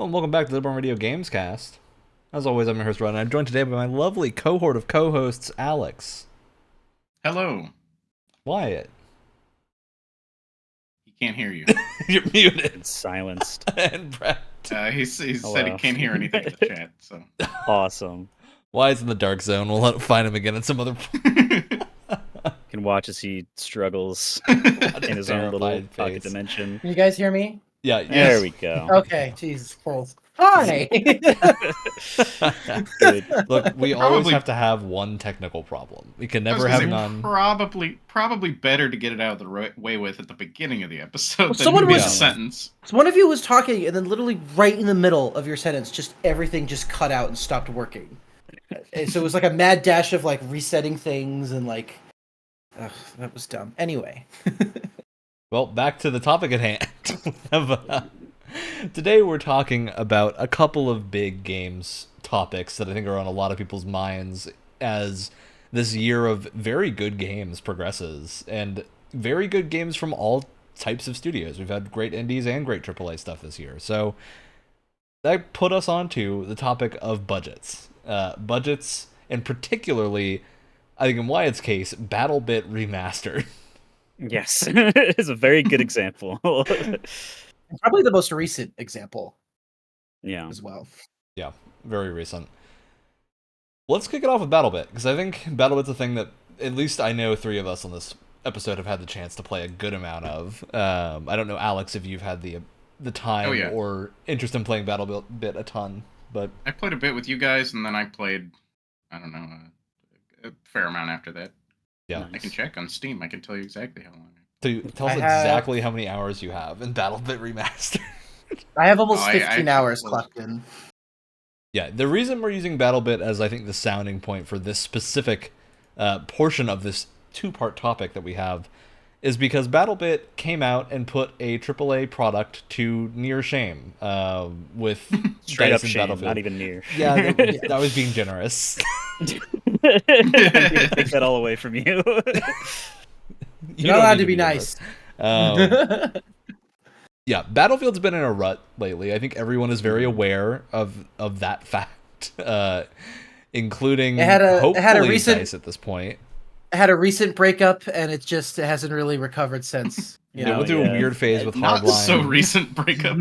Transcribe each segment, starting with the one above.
and welcome back to the Radio Gamescast. As always, I'm your host, Ron, and I'm joined today by my lovely cohort of co-hosts, Alex, Hello. Wyatt. He can't hear you. You're muted. It's silenced. And Brett. He said he can't hear anything in the chat, so. Awesome. Wyatt's in the dark zone. We'll find him again in some other... Can watch as he struggles in his own little pocket dimension. Can you guys hear me? Yeah, There we go. Okay, Jesus Christ. Hi! Good. Look, we always have to have one technical problem. We can never have none. Probably better to get it out of the way with at the beginning of the episode than someone mid was- sentence. So one of you was talking, and then literally right in the middle of your sentence, just everything just cut out and stopped working. And so it was like a mad dash of like resetting things and like... Ugh, that was dumb. Anyway. Well, back to the topic at hand. Today we're talking about a couple of big games topics that I think are on a lot of people's minds as this year of very good games progresses, and very good games from all types of studios. We've had great indies and great AAA stuff this year. So that put us onto the topic of budgets. Budgets, and particularly, I think in Wyatt's case, Battlebit Remastered. Yes, it's a very good example. Probably the most recent example Yeah. as well. Yeah, very recent. Let's kick it off with Battlebit, because I think Battlebit's a thing that at least I know three of us on this episode have had the chance to play a good amount of. I don't know, Alex, if you've had the time or interest in playing Battlebit a ton, but I played a bit with you guys, and then I played, I don't know, a fair amount after that. Yeah, Nice. I can check on Steam. I can tell you exactly how long. So tell us exactly how many hours you have in Battlebit Remastered. I have almost 15 hours clocked in. Yeah, the reason we're using Battlebit as, I think, the sounding point for this specific portion of this two-part topic that we have is because Battlebit came out and put a AAA product to near shame with Straight up Dice and shame, Battlefield. not even near. Yeah, that was being generous. I'm here to take that all away from you. You're not allowed to be nice. Yeah, Battlefield's been in a rut lately. I think everyone is very aware of that fact, including hopefully Dice at this point. It had a recent breakup, and it hasn't really recovered since. It went through a weird phase with Not Hardline. so recent breakup.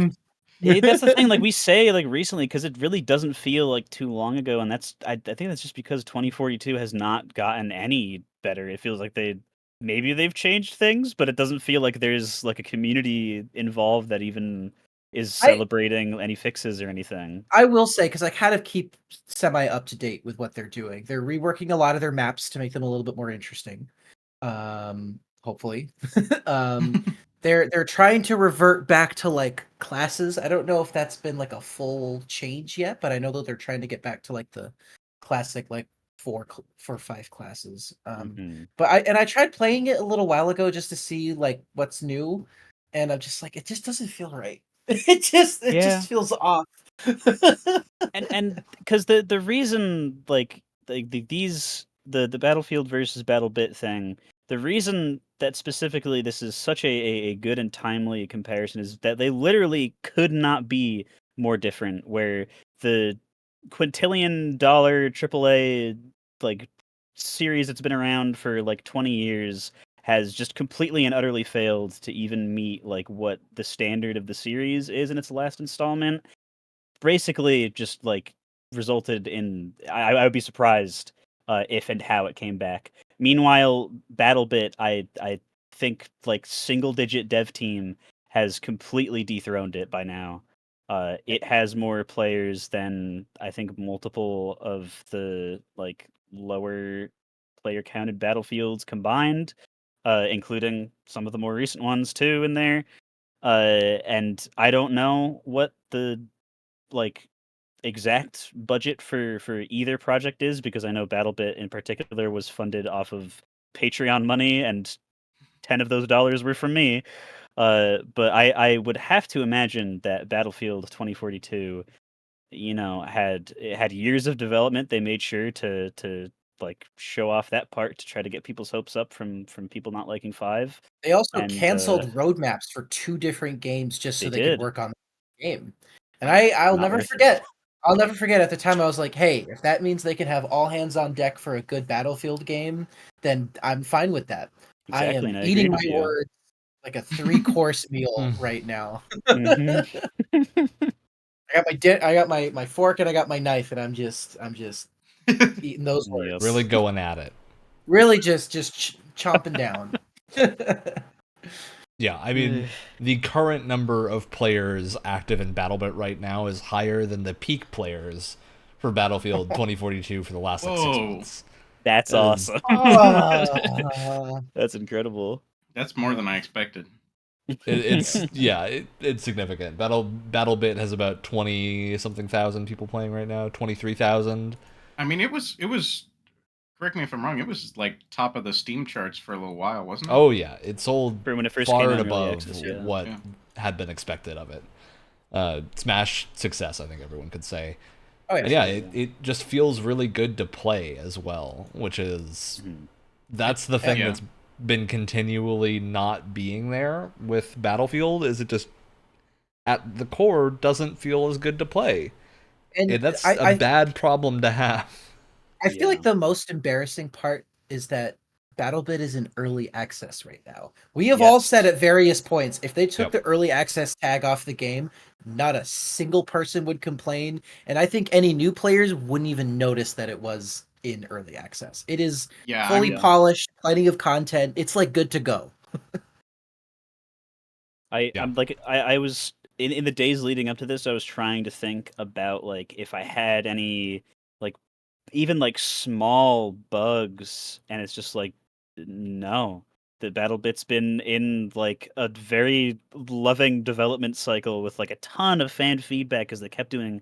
That's the thing. Like we say, like recently, because it really doesn't feel like too long ago, and I think that's just because 2042 has not gotten any better. It feels like maybe they've changed things, but it doesn't feel like there's like a community involved that even is celebrating any fixes or anything. I will say, because I kind of keep semi up to date with what they're doing. They're reworking a lot of their maps to make them a little bit more interesting. Hopefully. They're trying to revert back to like classes. I don't know if that's been like a full change yet, but I know that they're trying to get back to like the classic like 4-5 classes. But I tried playing it a little while ago just to see like what's new, and I'm just like, it just doesn't feel right. It just feels off. and because the reason like the Battlefield versus Battlebit thing, the reason that specifically this is such a good and timely comparison is that they literally could not be more different. Where the quintillion-dollar AAA like series that's been around for like 20 years has just completely and utterly failed to even meet like what the standard of the series is in its last installment. Basically, just like resulted in I would be surprised if and how it came back. Meanwhile, Battlebit, I think like single-digit dev team has completely dethroned it by now. It has more players than I think multiple of the like lower player counted Battlefields combined, including some of the more recent ones too in there. And I don't know what the like exact budget for either project is, because I know Battlebit in particular was funded off of Patreon money, and 10 of those dollars were from me. But I would have to imagine that Battlefield 2042, had years of development. They made sure to like show off that part to try to get people's hopes up from people not liking 5. They also canceled roadmaps for 2 different games just so they could work on the game. And I'll Not never worth it. forget. I'll never forget at the time I was like, hey, if that means they can have all hands on deck for a good Battlefield game, then I'm fine with that. I Exactly, am and I eating agreed my with you. words like a 3-course meal Mm. right now. Mhm. I got my fork and I got my knife, and I'm just eating those Yep. words. Really going at it. Really just chomping down. Yeah, I mean, the current number of players active in Battlebit right now is higher than the peak players for Battlefield 2042 for the last like 6 Whoa. months. That's That is- awesome. Ah. That's incredible. That's more than I expected. It's significant. Battlebit has about 20 something thousand people playing right now, 23,000. I mean, it was. Correct me if I'm wrong. It was like top of the Steam charts for a little while, wasn't it? Oh yeah, it sold For when it first far came and out in early above access, yeah. what Yeah. had been expected of it. Smash success, I think everyone could say. Oh And yeah. yeah, it just feels really good to play as well, which is Mhm. that's the thing Yeah. that's been continually not being there with Battlefield, is it just at the core doesn't feel as good to play. And And that's I a bad problem to have. I feel Yeah. like the most embarrassing part is that BattleBit is in early access right now. We have all Yes. said at various points, if they took Yep. the early access tag off the game, not a single person would complain. And I think any new players wouldn't even notice that it was in early access. It is Yeah, fully Yeah. polished, plenty of content. It's like good to go. Yeah. I'm like I was in the days leading up to this, I was trying to think about like if I had any like even like small bugs, and it's just like no. The BattleBit's been in like a very loving development cycle with like a ton of fan feedback because they kept doing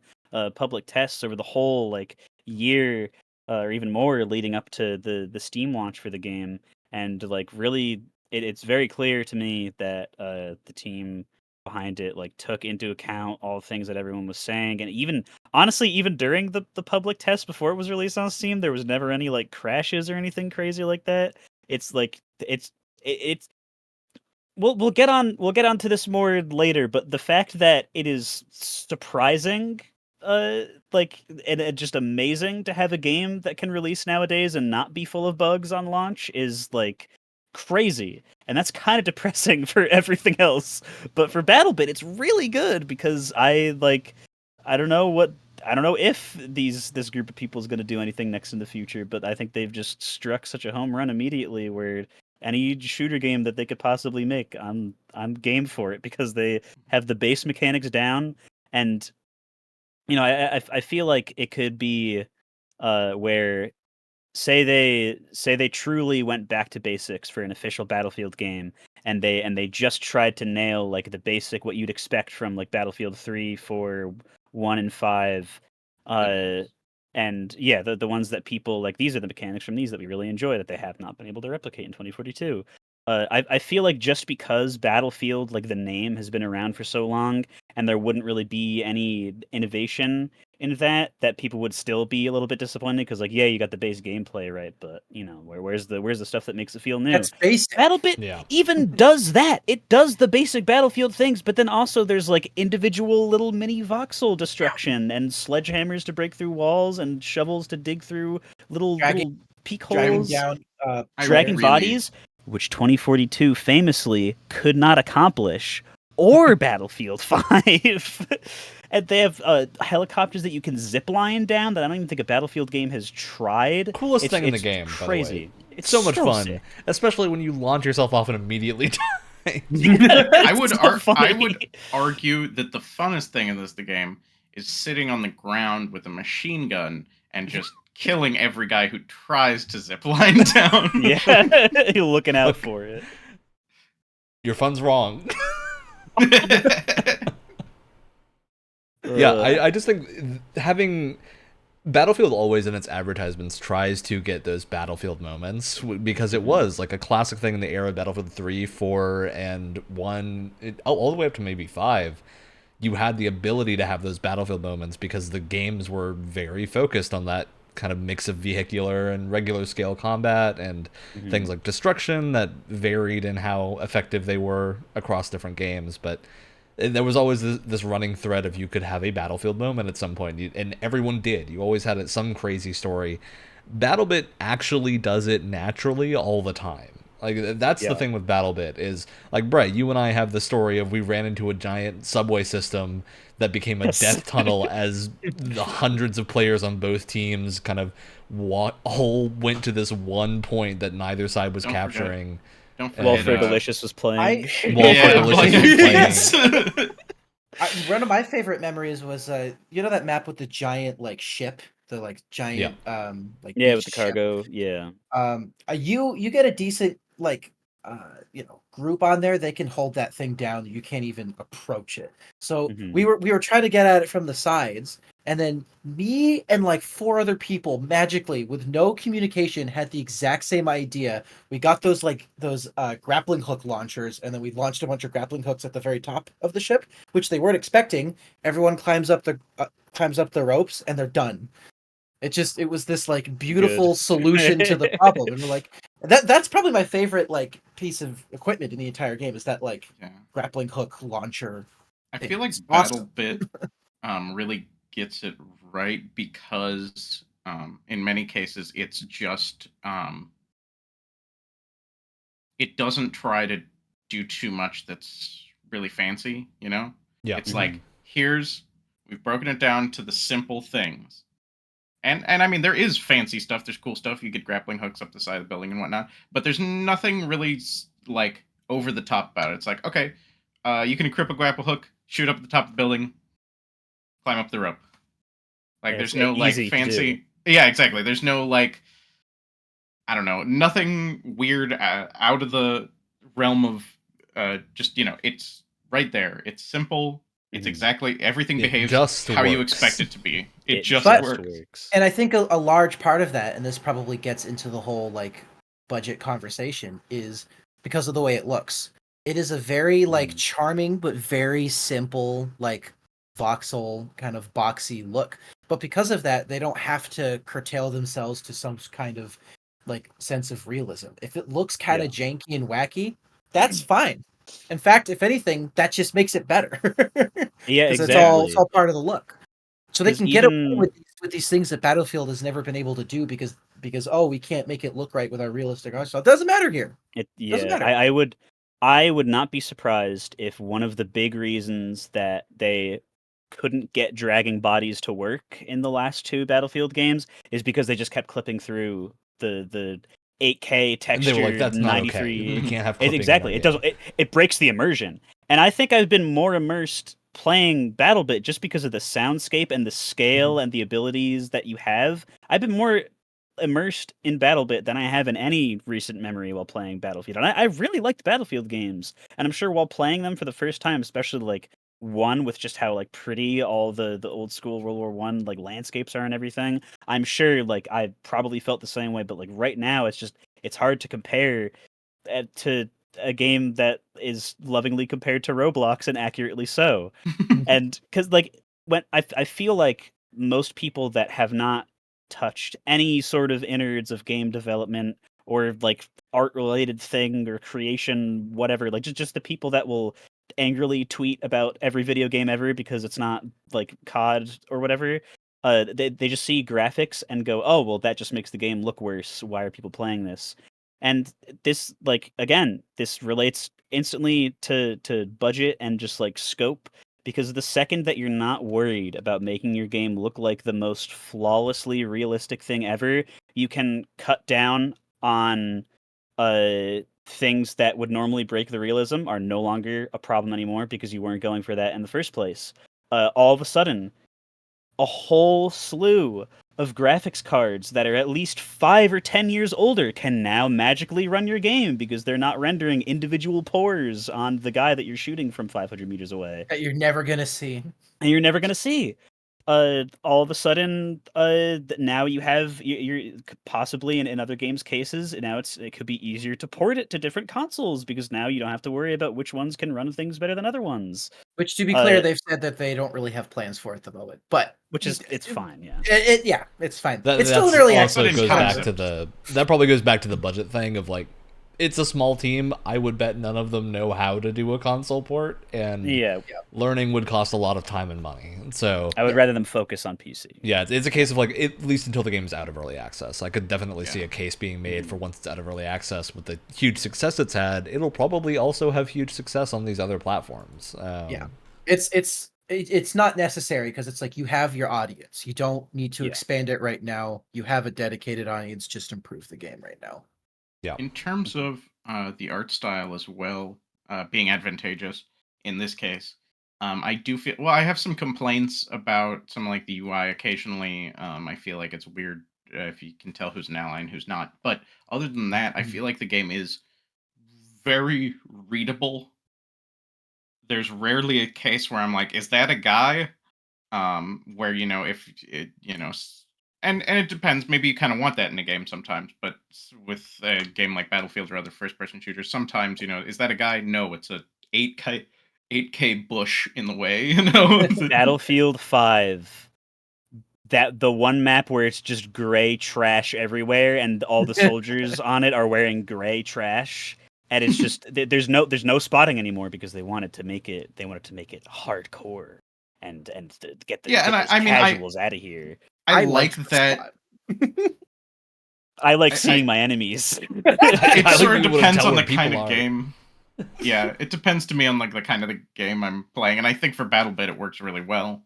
public tests over the whole like year or even more leading up to the Steam launch for the game, and like really it's very clear to me that the team behind it like took into account all the things that everyone was saying, and even honestly even during the public test before it was released on Steam, there was never any like crashes or anything crazy like that. It's like it's we'll get on to this more later, but the fact that it is surprising like and just amazing to have a game that can release nowadays and not be full of bugs on launch is like crazy, and that's kind of depressing for everything else. But for BattleBit it's really good because I don't know what I don't know if this group of people is going to do anything next in the future, but I think they've just struck such a home run immediately where any shooter game that they could possibly make, I'm game for it because they have the base mechanics down, and you know I feel like it could be where say they truly went back to basics for an official Battlefield game, and they just tried to nail like the basic what you'd expect from like Battlefield 3, 4, 1 and 5, and yeah, the ones that people like, these are the mechanics from these that we really enjoy that they have not been able to replicate in 2042. I feel like just because Battlefield, like the name, has been around for so long, and there wouldn't really be any innovation in that people would still be a little bit disappointed because like yeah, you got the base gameplay right, but you know where's the stuff that makes it feel new? That's basic. BattleBit Yeah. even does that. It does the basic Battlefield things, but then also there's like individual little mini voxel destruction and sledgehammers to break through walls and shovels to dig through little peak Driving holes, down I dragon really- bodies, which 2042 famously could not accomplish, or Battlefield 5. And they have helicopters that you can zip line down that I don't even think a Battlefield game has tried. Coolest thing in the It's game, by the way. crazy. It's so much fun, sick. especially when you launch yourself off and immediately die. I would It's so I funny. would argue that the funnest thing in the game is sitting on the ground with a machine gun and just killing every guy who tries to zip line down. Yeah, you're looking out Look. for it. Your fun's wrong. Yeah, I just think having Battlefield always in its advertisements tries to get those Battlefield moments because it was like a classic thing in the era of Battlefield 3, 4, and 1, all the way up to maybe 5. You had the ability to have those Battlefield moments because the games were very focused on that kind of mix of vehicular and regular scale combat and things like destruction that varied in how effective they were across different games. But And there was always this running thread of you could have a Battlefield moment at some point, and everyone did. You always had some crazy story. Battlebit actually does it naturally all the time. Like, that's the thing with Battlebit is, like, Brett, you and I have the story of we ran into a giant subway system that became a death tunnel as the hundreds of players on both teams kind of all went to this one point that neither side was capturing. Don't forget, While Fergalicious was playing. Yes. One of my favorite memories was you know that map with the giant like ship, the like giant like with the ship? cargo, You get a decent like group on there, they can hold that thing down. You can't even approach it. So we were trying to get at it from the sides, and then me and like 4 other people magically with no communication had the exact same idea. We got those grappling hook launchers, and then we launched a bunch of grappling hooks at the very top of the ship, which they weren't expecting. Everyone climbs up the ropes, and they're done. It was this like beautiful solution to the problem, and we're like, that's probably my favorite like piece of equipment in the entire game is that like grappling hook launcher. I feel like awesome. Battlebit really gets it right because in many cases it's just it doesn't try to do too much that's really fancy, you know? Yeah. It's like, we've broken it down to the simple things. And I mean, there is fancy stuff. There's cool stuff. You get grappling hooks up the side of the building and whatnot. But there's nothing really like over the top about it. It's like, okay, you can equip a grapple hook, shoot up at the top of the building, climb up the rope. Like, there's no like fancy. Yeah, exactly. There's no like, I don't know, nothing weird out of the realm of just, it's right there. It's simple. It's exactly everything behaves just how you expect it to be. It just works. And I think a large part of that, and this probably gets into the whole like budget conversation, is because of the way it looks. It is a very like charming but very simple like voxel kind of boxy look. But because of that, they don't have to curtail themselves to some kind of like sense of realism. If it looks kind of janky and wacky, that's fine. In fact, if anything, that just makes it better. Yeah, exactly. It's all part of the look. So they can get away with these things that Battlefield has never been able to do because we can't make it look right with our realistic art. So it doesn't matter here. Doesn't matter. I would not be surprised if one of the big reasons that they couldn't get dragging bodies to work in the last 2 Battlefield games is because they just kept clipping through the 8K texture. They were like, that's 93. not okay. We can't have clipping. Exactly. It breaks the immersion. And I think I've been more immersed playing BattleBit just because of the soundscape and the scale and the abilities that you have. I've been more immersed in BattleBit than I have in any recent memory while playing Battlefield. And I really liked Battlefield games. And I'm sure while playing them for the first time, especially like one with just how like pretty all the old school World War I like landscapes are and everything, I'm sure like I probably felt the same way. But like right now, it's hard to compare to a game that is lovingly compared to Roblox, and accurately so. And because like when I feel like most people that have not touched any sort of innards of game development or like art related thing or creation, whatever, like just the people that will angrily tweet about every video game ever because it's not like COD or whatever, they just see graphics and go, oh well, that just makes the game look worse, why are people playing this? And this, like, again, this relates instantly to budget and just like scope, because the second that you're not worried about making your game look like the most flawlessly realistic thing ever, you can cut down on things that would normally break the realism are no longer a problem anymore because you weren't going for that in the first place. All of a sudden, a whole slew of graphics cards that are at least 5 or 10 years older can now magically run your game because they're not rendering individual pores on the guy that you're shooting from 500 meters away. That you're never gonna see. And you're never gonna see. All of a sudden, now you're possibly in other games' cases, now it could be easier to port it to different consoles because now you don't have to worry about which ones can run things better than other ones. Which, to be clear, they've said that they don't really have plans for at the moment. But it's fine, yeah. Yeah, it's fine. It's still an early access. access. That probably goes back to the budget thing of like, it's a small team. I would bet none of them know how to do a console port, and Yeah, learning would cost a lot of time and money. So I would rather them focus on PC. yeah, it's a case of like at least until the game's out of early access. I could definitely see a case being made for once it's out of early access with the huge success it's had. It'll probably also have huge success on these other platforms. It's not necessary because it's like you have your audience. You don't need to Yeah. expand it right now. You have a dedicated audience. Just improve the game right now. Yeah. In terms of the art style as well, being advantageous in this case, I do feel. Well, I have some complaints about some like the UI. Occasionally, I feel like it's weird if you can tell who's an ally and who's not. But other than that, I feel like the game is very readable. There's rarely a case where I'm like, is that a guy? Where if it and it depends. Maybe you kind of want that in a game sometimes, but with a game like Battlefield or other first-person shooters, sometimes is that a guy? No, it's a 8K bush in the way. Battlefield 5. That the one map where it's just gray trash everywhere, and all the soldiers on it are wearing gray trash, and it's just there's no spotting anymore because they wanted to make it hardcore and to get the casuals out of here. I like that. I like seeing my enemies. It sort of you wouldn't depends tell on the where people kind of are. game. Yeah, it depends to me on like the kind of the game I'm playing, and I think for Battlebit it works really well.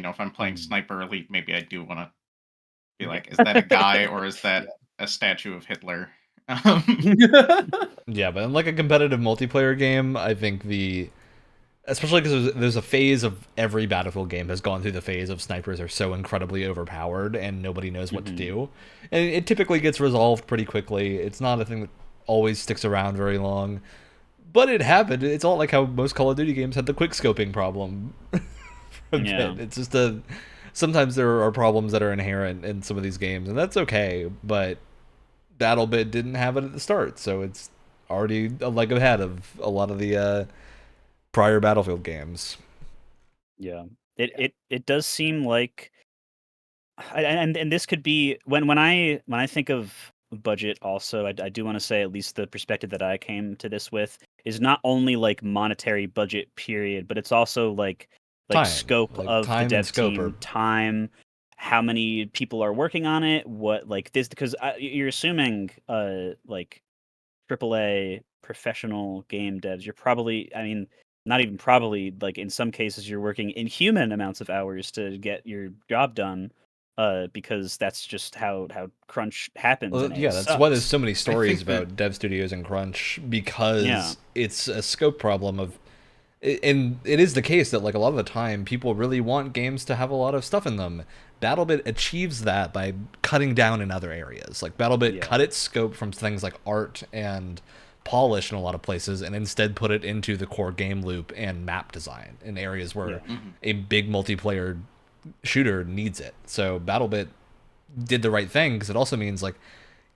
If I'm playing Sniper Elite, maybe I do want to be like, is that a guy or is that a statue of Hitler? Yeah, but in like a competitive multiplayer game, I think especially because there's a phase of every Battlefield game has gone through the phase of snipers are so incredibly overpowered and nobody knows what to do. And it typically gets resolved pretty quickly. It's not a thing that always sticks around very long. But it happened. It's all like how most Call of Duty games had the quick scoping problem. It's just sometimes there are problems that are inherent in some of these games, and that's okay, but Battlebit didn't have it at the start, so it's already a leg ahead of a lot of the prior Battlefield games. Yeah, it does seem like, and this could be when I think of budget. Also, I do want to say at least the perspective that I came to this with is not only like monetary budget period, but it's also like Time. Scope Like of time the and dev scope team, are- time, how many people are working on it, what like this, because you're assuming like AAA professional game devs, you're probably, I mean, not even probably, like in some cases you're working inhuman amounts of hours to get your job done, because that's just how crunch happens. Well, and yeah, it that's sucks. why there's so many stories think that- about dev studios and crunch, because it's a scope problem of, and it is the case that like a lot of the time people really want games to have a lot of stuff in them. Battlebit achieves that by cutting down in other areas. Like Battlebit cut its scope from things like art and polish in a lot of places and instead put it into the core game loop and map design in areas where a big multiplayer shooter needs it. So Battlebit did the right thing, because it also means like,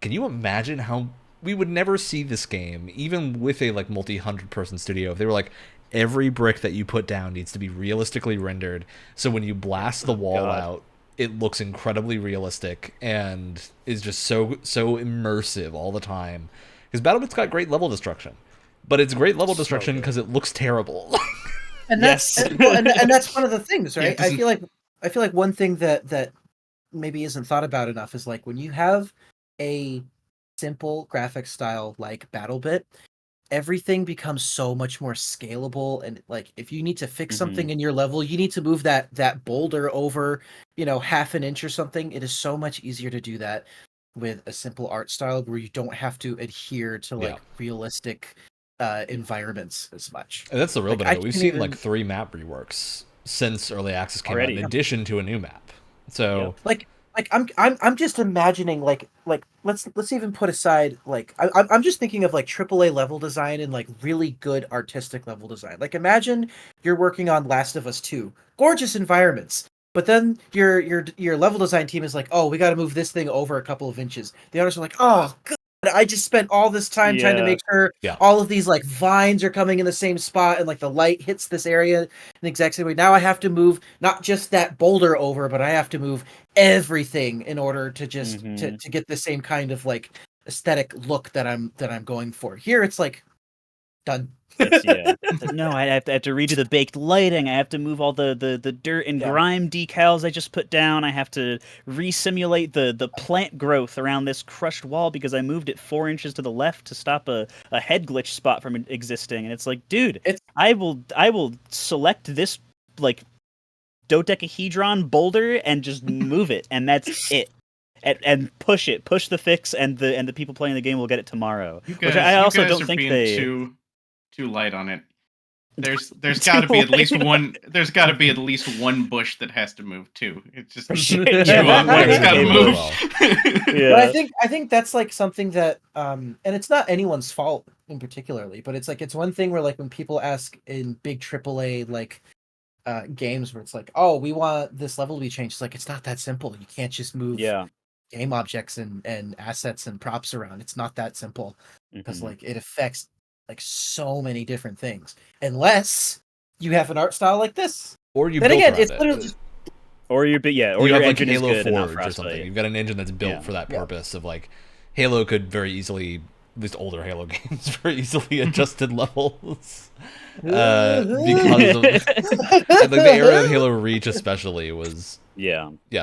can you imagine how we would never see this game even with a like multi-hundred person studio if they were like, every brick that you put down needs to be realistically rendered, so when you blast the wall out it looks incredibly realistic and is just so immersive all the time. Because Battlebit's got great level destruction, but it's great level destruction because it looks terrible. And that's and that's one of the things, right? Yeah, I feel like one thing that maybe isn't thought about enough is like when you have a simple graphic style like Battlebit, everything becomes so much more scalable. And like if you need to fix something in your level, you need to move that boulder over, half an inch or something. It is so much easier to do that with a simple art style where you don't have to adhere to like realistic environments as much. And that's the real Like, bit I of it. We've can't seen even- like 3 map reworks since early access came out, Already. in addition to a new map. So Like I'm just imagining like let's even put aside like I'm just thinking of like AAA level design and like really good artistic level design. Like imagine you're working on Last of Us 2, gorgeous environments, but then your level design team is like, oh, we got to move this thing over a couple of inches. The others are like, oh God, I just spent all this time trying to make sure all of these like vines are coming in the same spot and like the light hits this area in the exact same way. Now I have to move not just that boulder over, but I have to move everything in order to just to get the same kind of like aesthetic look that I'm going for. Here it's like done. No, I have to redo the baked lighting. I have to move all the dirt and grime decals I just put down. I have to re-simulate the plant growth around this crushed wall because I moved it 4 inches to the left to stop a head glitch spot from existing. And it's like, dude, I will select this like dodecahedron boulder and just move it, and that's it. And push the fix, and the people playing the game will get it tomorrow. Which I also don't think they too light on it. There's got to be at least one. There's got to be at least one bush that has to move too. It's just it's got to move. But I think that's like something that and it's not anyone's fault in particularly, but it's like it's one thing where like when people ask in big AAA like games where it's like, oh, we want this level to be changed. It's like it's not that simple. You can't just move game objects and assets and props around. It's not that simple because like it affects like so many different things unless you have an art style like this, or you then built again around it's literally just or you your have engine like Halo is good Forge or something. You've got an engine that's built for that purpose of like Halo could very easily, at least older Halo games, very easily adjusted levels because of like the era of Halo Reach especially was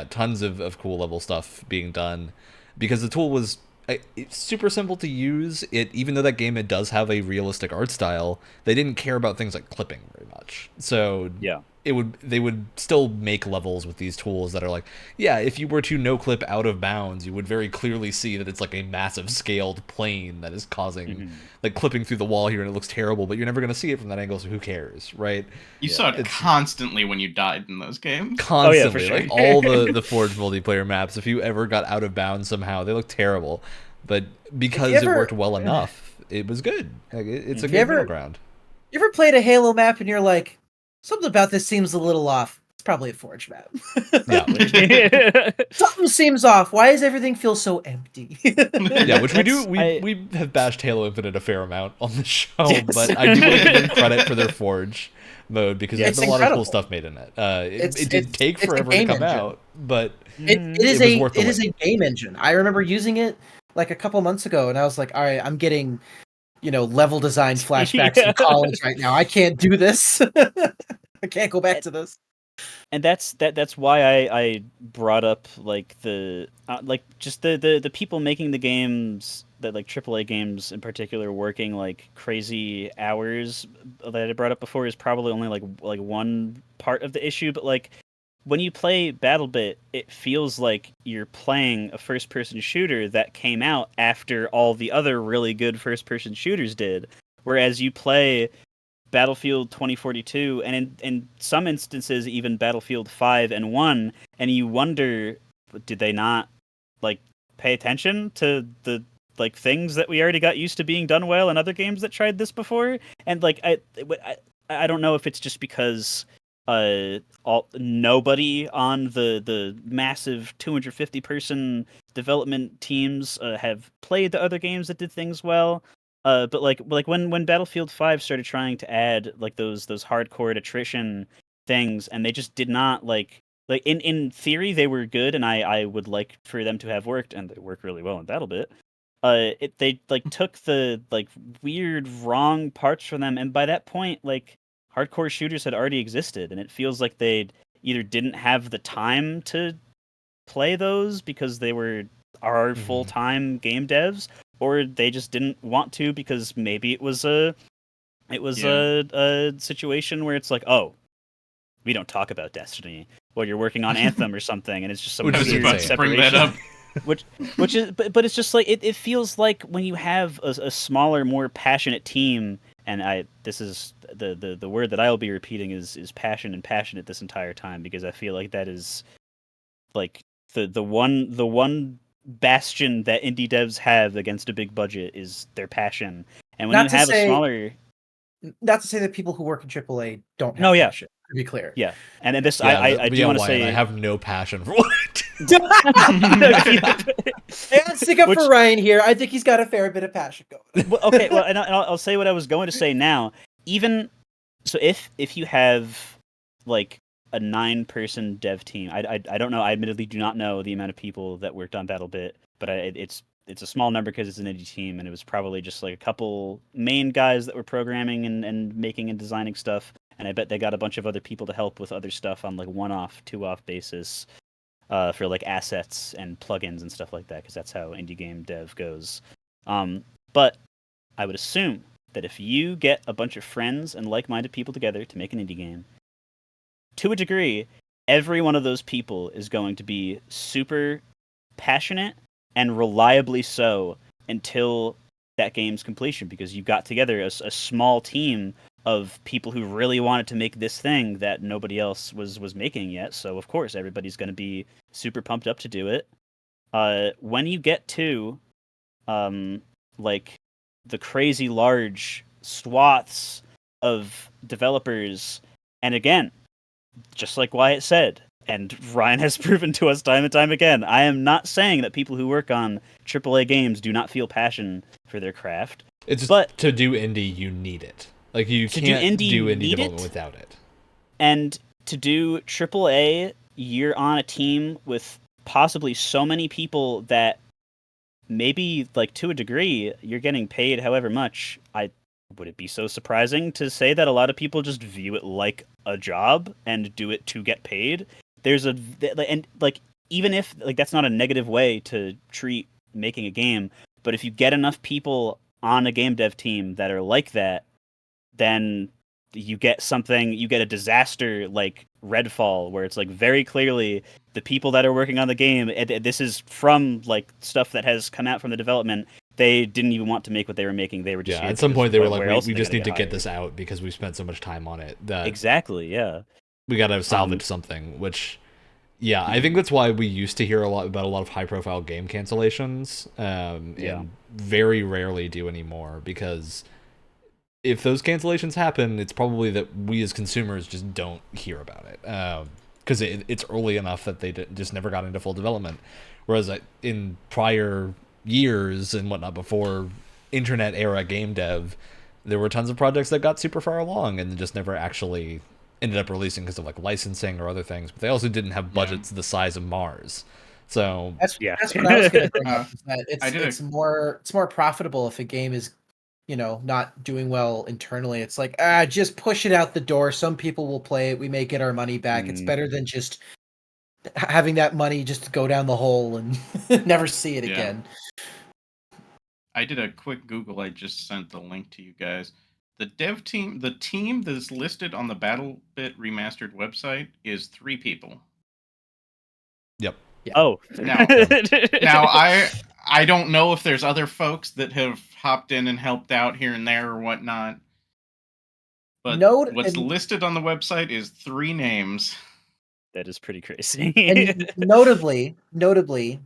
tons of cool level stuff being done because the tool was it's super simple to use. It even though that game it does have a realistic art style, they didn't care about things like clipping very much. So they would still make levels with these tools that are like, if you were to no clip out of bounds, you would very clearly see that it's like a massive scaled plane that is causing like clipping through the wall here, and it looks terrible, but you're never going to see it from that angle, so who cares, right? You saw it constantly when you died in those games. Constantly, for sure. like all the Forge multiplayer maps, if you ever got out of bounds somehow, they look terrible. But because it worked well enough, it was good. Like, it's a good middle ground. You ever played a Halo map and you're like, something about this seems a little off? It's probably a Forge map. Something seems off. Why does everything feel so empty? Which we do. We have bashed Halo Infinite a fair amount on the show, but I do want to give them credit for their Forge mode because there's been a lot of cool stuff made in it. It did take forever to come out, but it is a game engine. I remember using it like a couple months ago, and I was like, all right, I'm getting, level design flashbacks from college right now. I can't do this. I can't go back to this. And that's why I brought up like the just the people making the games, that like AAA games in particular, working like crazy hours that I brought up before is probably only like one part of the issue, but like when you play Battlebit, it feels like you're playing a first-person shooter that came out after all the other really good first-person shooters did. Whereas you play Battlefield 2042, and in some instances even Battlefield 5 and 1, and you wonder, did they not like pay attention to the like things that we already got used to being done well in other games that tried this before? And like I don't know if it's just because nobody on the massive 250 person development teams have played the other games that did things well. But like when Battlefield 5 started trying to add like those hardcore attrition things, and they just did not like in theory they were good, and I would like for them to have worked, and they work really well in Battlebit. They like took the like weird wrong parts from them, and by that point like hardcore shooters had already existed, and it feels like they either didn't have the time to play those because they were our full-time game devs, or they just didn't want to because maybe it was a situation where it's like, oh, we don't talk about Destiny while you're working on Anthem or something, and it's just some weird separation. Bring that up. Which is, but it's just like it feels like when you have a smaller, more passionate team, and this is the word that I will be repeating is passion and passionate this entire time, because I feel like that is like the one bastion that indie devs have against a big budget is their passion. And when you have a smaller, not to say that people who work in AAA don't have passion, to be clear. Yeah. And then this, I do want to say, I have no passion for what I do. And stick up for Ryan here. I think he's got a fair bit of passion going. Okay, well, and I'll say what I was going to say now. Even so, if you have like a 9-person dev team, I don't know. I admittedly do not know the amount of people that worked on Battlebit, but it's it's a small number because it's an indie team, and it was probably just like a couple main guys that were programming and making and designing stuff. And I bet they got a bunch of other people to help with other stuff on like 1-off, 2-off basis for like assets and plugins and stuff like that, because that's how indie game dev goes. But I would assume that if you get a bunch of friends and like-minded people together to make an indie game, to a degree, every one of those people is going to be super passionate and reliably so until that game's completion, because you got together a small team of people who really wanted to make this thing that nobody else was making yet. So of course everybody's going to be super pumped up to do it. When you get to like the crazy large swaths of developers, and again, just like Wyatt said, and Ryan has proven to us time and time again, I am not saying that people who work on AAA games do not feel passion for their craft. It's just, but to do indie, you need it. Like, you to can't do do indie, indie development without it. And to do AAA, you're on a team with possibly so many people that maybe, like, to a degree, you're getting paid however much. Would it be so surprising to say that a lot of people just view it like a job and do it to get paid? And like, even if like that's not a negative way to treat making a game, but if you get enough people on a game dev team that are like that, then you get a disaster like Redfall, where it's like very clearly the people that are working on the game, and this is from like stuff that has come out from the development, they didn't even want to make what they were making. They were just at some point they were like, we just need to get this out because we spent so much time on it that exactly, yeah, we got to salvage something. Which, yeah, I think that's why we used to hear a lot of high profile game cancellations, and very rarely do anymore, because if those cancellations happen, it's probably that we as consumers just don't hear about it, because it's early enough that they just never got into full development. Whereas in prior years and whatnot, before internet era game dev, there were tons of projects that got super far along and just never actually ended up releasing because of like licensing or other things. But they also didn't have budgets the size of Mars. So that's what I was going to bring up. Is that it's more profitable if a game is, not doing well internally. It's like, just push it out the door. Some people will play it. We may get our money back. It's better than just having that money just go down the hole and never see it again. I did a quick Google. I just sent the link to you guys. The dev team, the team that is listed on the Battlebit Remastered website is 3 people. Yep. Yeah. Oh. Now I don't know if there's other folks that have hopped in and helped out here and there or whatnot. But what's listed on the website is 3 names. That is pretty crazy. And notably,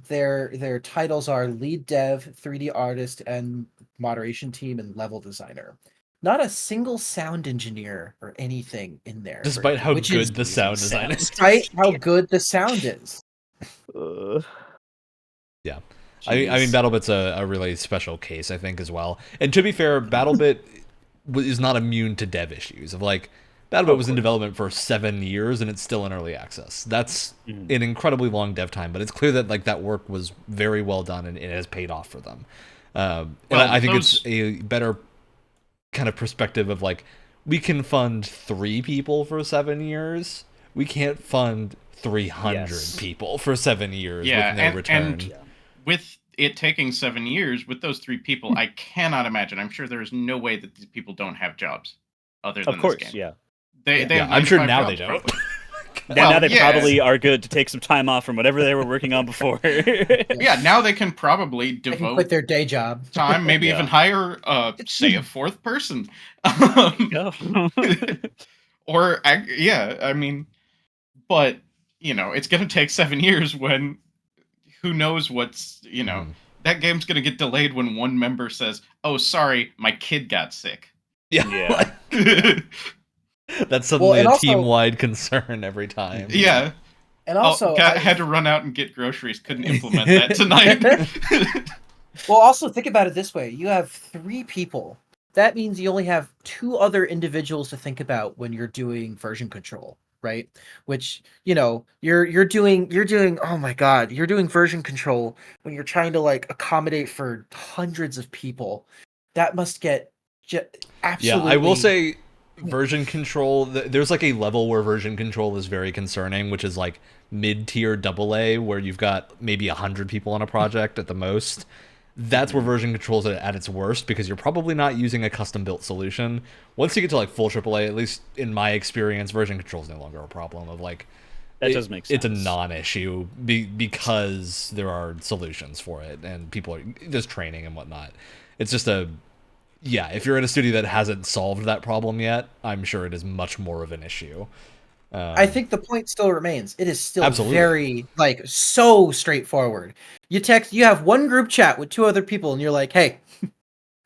their titles are lead dev, 3D artist, and moderation team and level designer. Not a single sound engineer or anything in there. Despite how good the sound design is. Despite how good the sound is. Yeah. I mean, BattleBit's a really special case, I think, as well. And to be fair, BattleBit is not immune to dev issues. Of like, BattleBit was in development for 7 years, and it's still in early access. That's an incredibly long dev time, but it's clear that like that work was very well done, and it has paid off for them. And I think it's a better kind of perspective of like, we can fund 3 people for 7 years. We can't fund 300 people for 7 years with no return. And with it taking 7 years, with those 3 people, I cannot imagine. I'm sure there is no way that these people don't have jobs other than this game. Yeah. They have I'm sure now they don't. Now they probably are good to take some time off from whatever they were working on before. Now they can probably devote quit their day job time, maybe even hire, say, a 4th person. I mean, but it's going to take 7 years when who knows what's that game's going to get delayed when one member says, "Oh, sorry, my kid got sick." Yeah. That's suddenly a team-wide concern every time. Yeah. And also, I had to run out and get groceries. Couldn't implement that tonight. Well, also think about it this way. You have 3 people. That means you only have 2 other individuals to think about when you're doing version control. right? Which, you're doing, oh my god, you're doing version control when you're trying to like accommodate for hundreds of people. That must get Yeah, I will absolutely. say version control, there's like a level where version control is very concerning, which is like mid-tier AA, where you've got maybe 100 people on a project at the most. That's where version control is at its worst, because you're probably not using a custom-built solution. Once you get to like full AAA, at least in my experience, version control is no longer a problem. Of like, That does make sense. It's a non-issue because there are solutions for it, and people are just training and whatnot. It's just yeah, if you're in a studio that hasn't solved that problem yet, I'm sure it is much more of an issue. I think the point still remains. It is still Absolutely. very like so straightforward. You have one group chat with 2 other people, and you're like, "Hey,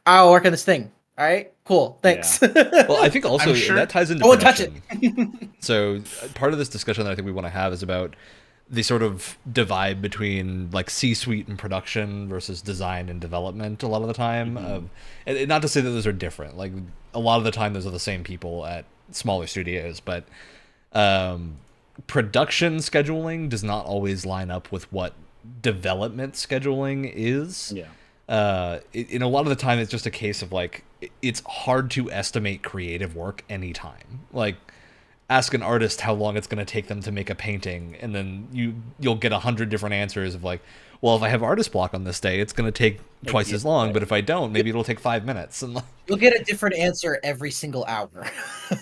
I'll work on this thing. All right, cool, thanks." Well, I think also I'm sure- that ties into Don't touch production. So part of this discussion that I think we want to have is about the sort of divide between like C-suite and production versus design and development a lot of the time. And not to say that those are different. Like a lot of the time those are the same people at smaller studios, but production scheduling does not always line up with what development scheduling is. Yeah. In a lot of the time, it's just a case of like it's hard to estimate creative work anytime. Like, ask an artist how long it's going to take them to make a painting, and then you'll get 100 different answers of like, well, if I have artist block on this day, it's going to take twice as long, but if I don't, maybe it'll take 5 minutes. And like, You'll get a different answer every single hour.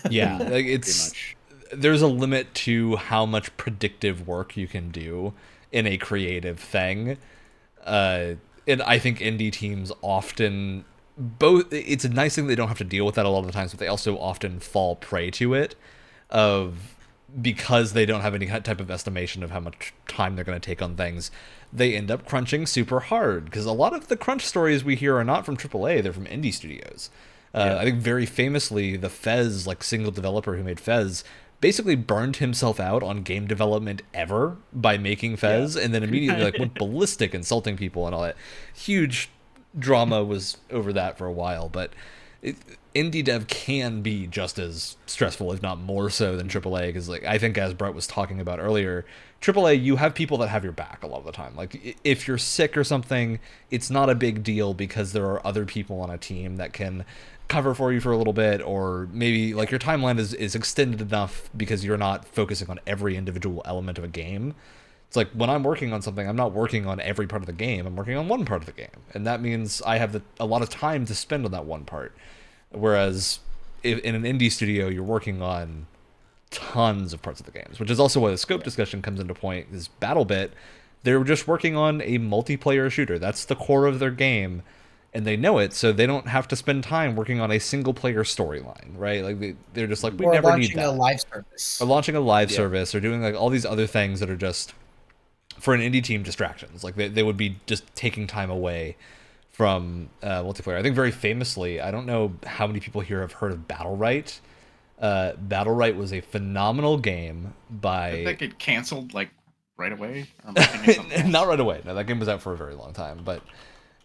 yeah, like Pretty it's much. there's a limit to how much predictive work you can do in a creative thing. And I think indie teams often it's a nice thing they don't have to deal with that a lot of the times, but they also often fall prey to it because they don't have any type of estimation of how much time they're going to take on things. They end up crunching super hard, because a lot of the crunch stories we hear are not from AAA, they're from indie studios. I think very famously, the Fez, like single developer who made Fez, basically burned himself out on game development ever by making Fez, and then immediately like went ballistic, insulting people and all that. Huge drama was over that for a while, but indie dev can be just as stressful, if not more so, than AAA. Because like I think, as Brett was talking about earlier, AAA, you have people that have your back a lot of the time. Like if you're sick or something, it's not a big deal because there are other people on a team that can cover for you for a little bit, or maybe like your timeline is extended enough because you're not focusing on every individual element of a game. It's like when I'm working on something, I'm not working on every part of the game. I'm working on one part of the game, and that means I have a lot of time to spend on that one part. Whereas if in an indie studio, you're working on tons of parts of the games, which is also why the scope discussion comes into point. Is Battlebit, they're just working on a multiplayer shooter. That's the core of their game, and they know it, so they don't have to spend time working on a single player storyline, right? Like they're just like, we or never need launching a that. live service. Or launching a live service, or doing like all these other things that are just, for an indie team, distractions. Like they would be just taking time away from multiplayer. I think very famously, I don't know how many people here have heard of Battlebit. Battlebit was a phenomenal game by... Did that get canceled like right away? Or am I thinking of something else? Not right away. No, that game was out for a very long time, but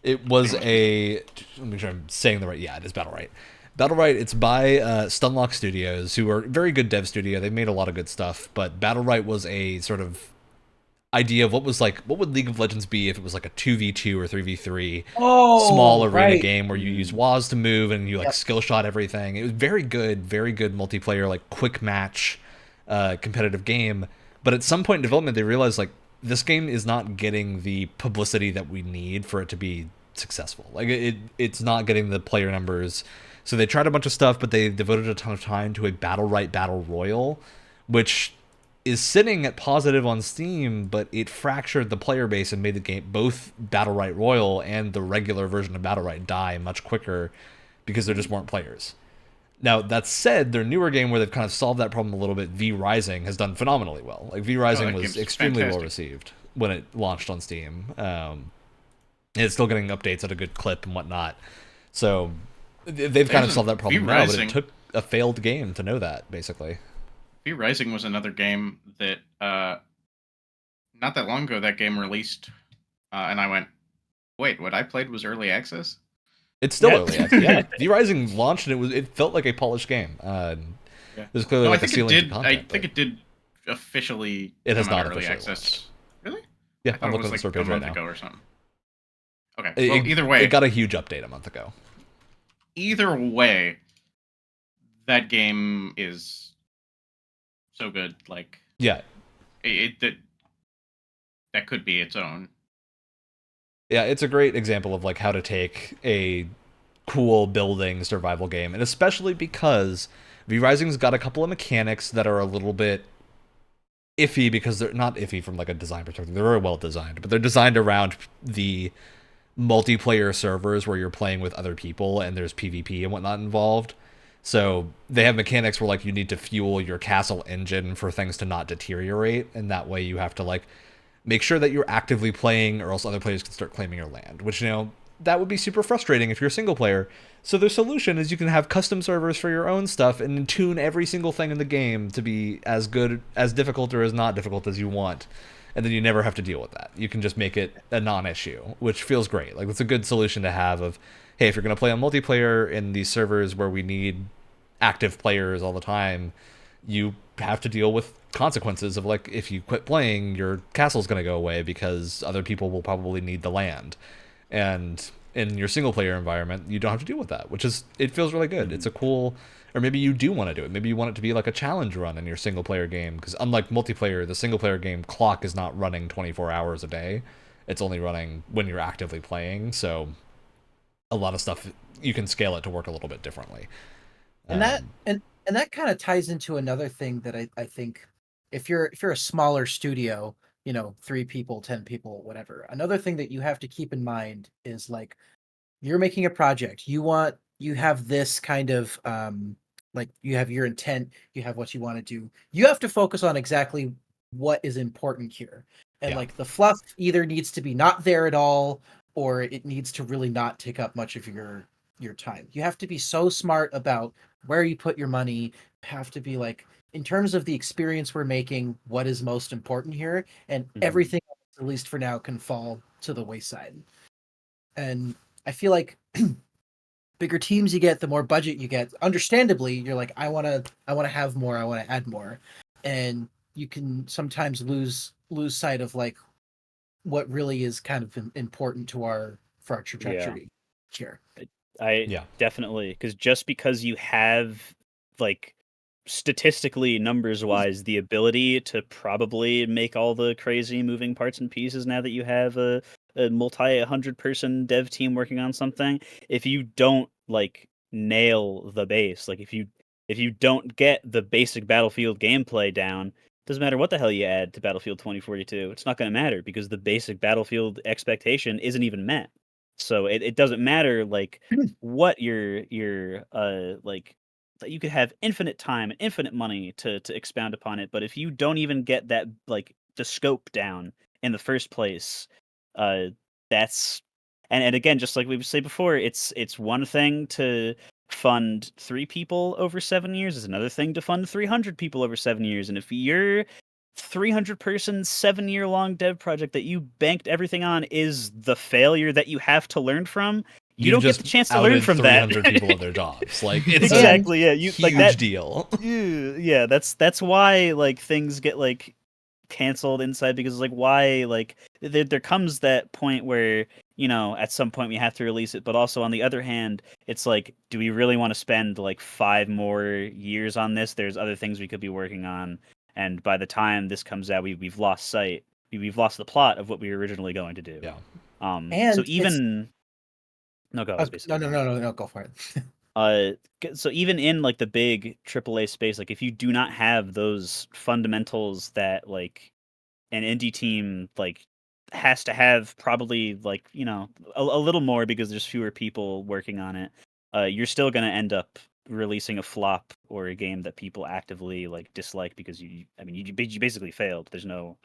it was a... Let me make sure I'm saying the right... Yeah, it is Battlebit. Battlebit, it's by Stunlock Studios, who are a very good dev studio. They've made a lot of good stuff, but Battlebit was a sort of idea of what would League of Legends be if it was like a 2v2 or 3v3 small arena game where you use WAS to move and you like skill shot everything. It was very good multiplayer, like quick match competitive game. But at some point in development, they realized like this game is not getting the publicity that we need for it to be successful. Like it's not getting the player numbers. So they tried a bunch of stuff, but they devoted a ton of time to a Battlebit Battle Royal, which is sitting at positive on Steam, but it fractured the player base and made the game, both Battlebit Royal and the regular version of Battlebit, die much quicker because there just weren't players. Now, that said, their newer game where they've kind of solved that problem a little bit, V Rising, has done phenomenally well. Like V Rising was extremely well received when it launched on Steam. It's still getting updates at a good clip and whatnot. So they've kind of solved that problem now, but it took a failed game to know that, basically. V Rising was another game that not that long ago that game released, and I went, wait, what I played was early access? It's still early access. Yeah, V Rising launched and it felt like a polished game. Yeah. There's clearly No, I like a think it ceiling to did. content. I think it did officially. It has come out not early officially access. Really? Yeah, I thought I'm it looking was at the like store a page right month now. ago or something. Okay. It, Well, either way, it got a huge update a month ago. That game is so good. Like Yeah, that could be its own. yeah, it's a great example of like how to take a cool building survival game, and especially because V Rising's got a couple of mechanics that are a little bit iffy because they're not iffy from like a design perspective. They're very well designed, but they're designed around the multiplayer servers where you're playing with other people and there's PvP and whatnot involved. So they have mechanics where like you need to fuel your castle engine for things to not deteriorate, and that way you have to like make sure that you're actively playing or else other players can start claiming your land, which, that would be super frustrating if you're a single player. So their solution is you can have custom servers for your own stuff and tune every single thing in the game to be as good, as difficult or as not difficult as you want. And then you never have to deal with that. You can just make it a non-issue, which feels great. Like, it's a good solution to have of, hey, if you're going to play on multiplayer in these servers where we need active players all the time, you have to deal with consequences of, like, if you quit playing, your castle's going to go away because other people will probably need the land. And in your single player environment, you don't have to deal with that, which is, it feels really good. It's a cool, or maybe you do want to do it. Maybe you want it to be like a challenge run in your single player game, because unlike multiplayer, the single player game clock is not running 24 hours a day. It's only running when you're actively playing. So a lot of stuff, you can scale it to work a little bit differently. And that kind of ties into another thing that I think if you're a smaller studio, 3 people, 10 people, whatever. Another thing that you have to keep in mind is like you're making a project. You have this kind of like you have your intent, you have what you want to do. You have to focus on exactly what is important here. And like the fluff either needs to be not there at all or it needs to really not take up much of your time. You have to be so smart about where you put your money. You have to be like in terms of the experience we're making, what is most important here, and everything else, at least for now, can fall to the wayside. And I feel like bigger teams you get, the more budget you get. Understandably, you're like, I wanna have more, I wanna add more. And you can sometimes lose sight of like what really is kind of important for our trajectory here. I definitely, because just because you have like statistically numbers wise the ability to probably make all the crazy moving parts and pieces now that you have a multi 100-person dev team working on something, if you don't like nail the base, like if you don't get the basic Battlefield gameplay down, doesn't matter what the hell you add to Battlefield 2042, it's not going to matter because the basic Battlefield expectation isn't even met. So it doesn't matter like what your like that you could have infinite time and infinite money to expound upon it, but if you don't even get that like the scope down in the first place, uh that's and again, just like we say before, it's one thing to fund 3 people over 7 years, it's another thing to fund 300 people over 7 years, and if your 300-person 7-year long dev project that you banked everything on is the failure that you have to learn from, you don't get the chance to learn from that. 300 people of their jobs. Like, it's exactly, yeah, huge like that deal. yeah, that's why like things get like canceled inside, because like why like there comes that point where at some point we have to release it, but also on the other hand it's like, do we really want to spend like 5 more years on this? There's other things we could be working on, and by the time this comes out, we've lost sight, we've lost the plot of what we were originally going to do. Yeah. And so even no go no, go for it. So even in like the big AAA space, like if you do not have those fundamentals that like an indie team like has to have, probably like a little more because there's fewer people working on it, you're still going to end up releasing a flop or a game that people actively like dislike because you basically failed. There's no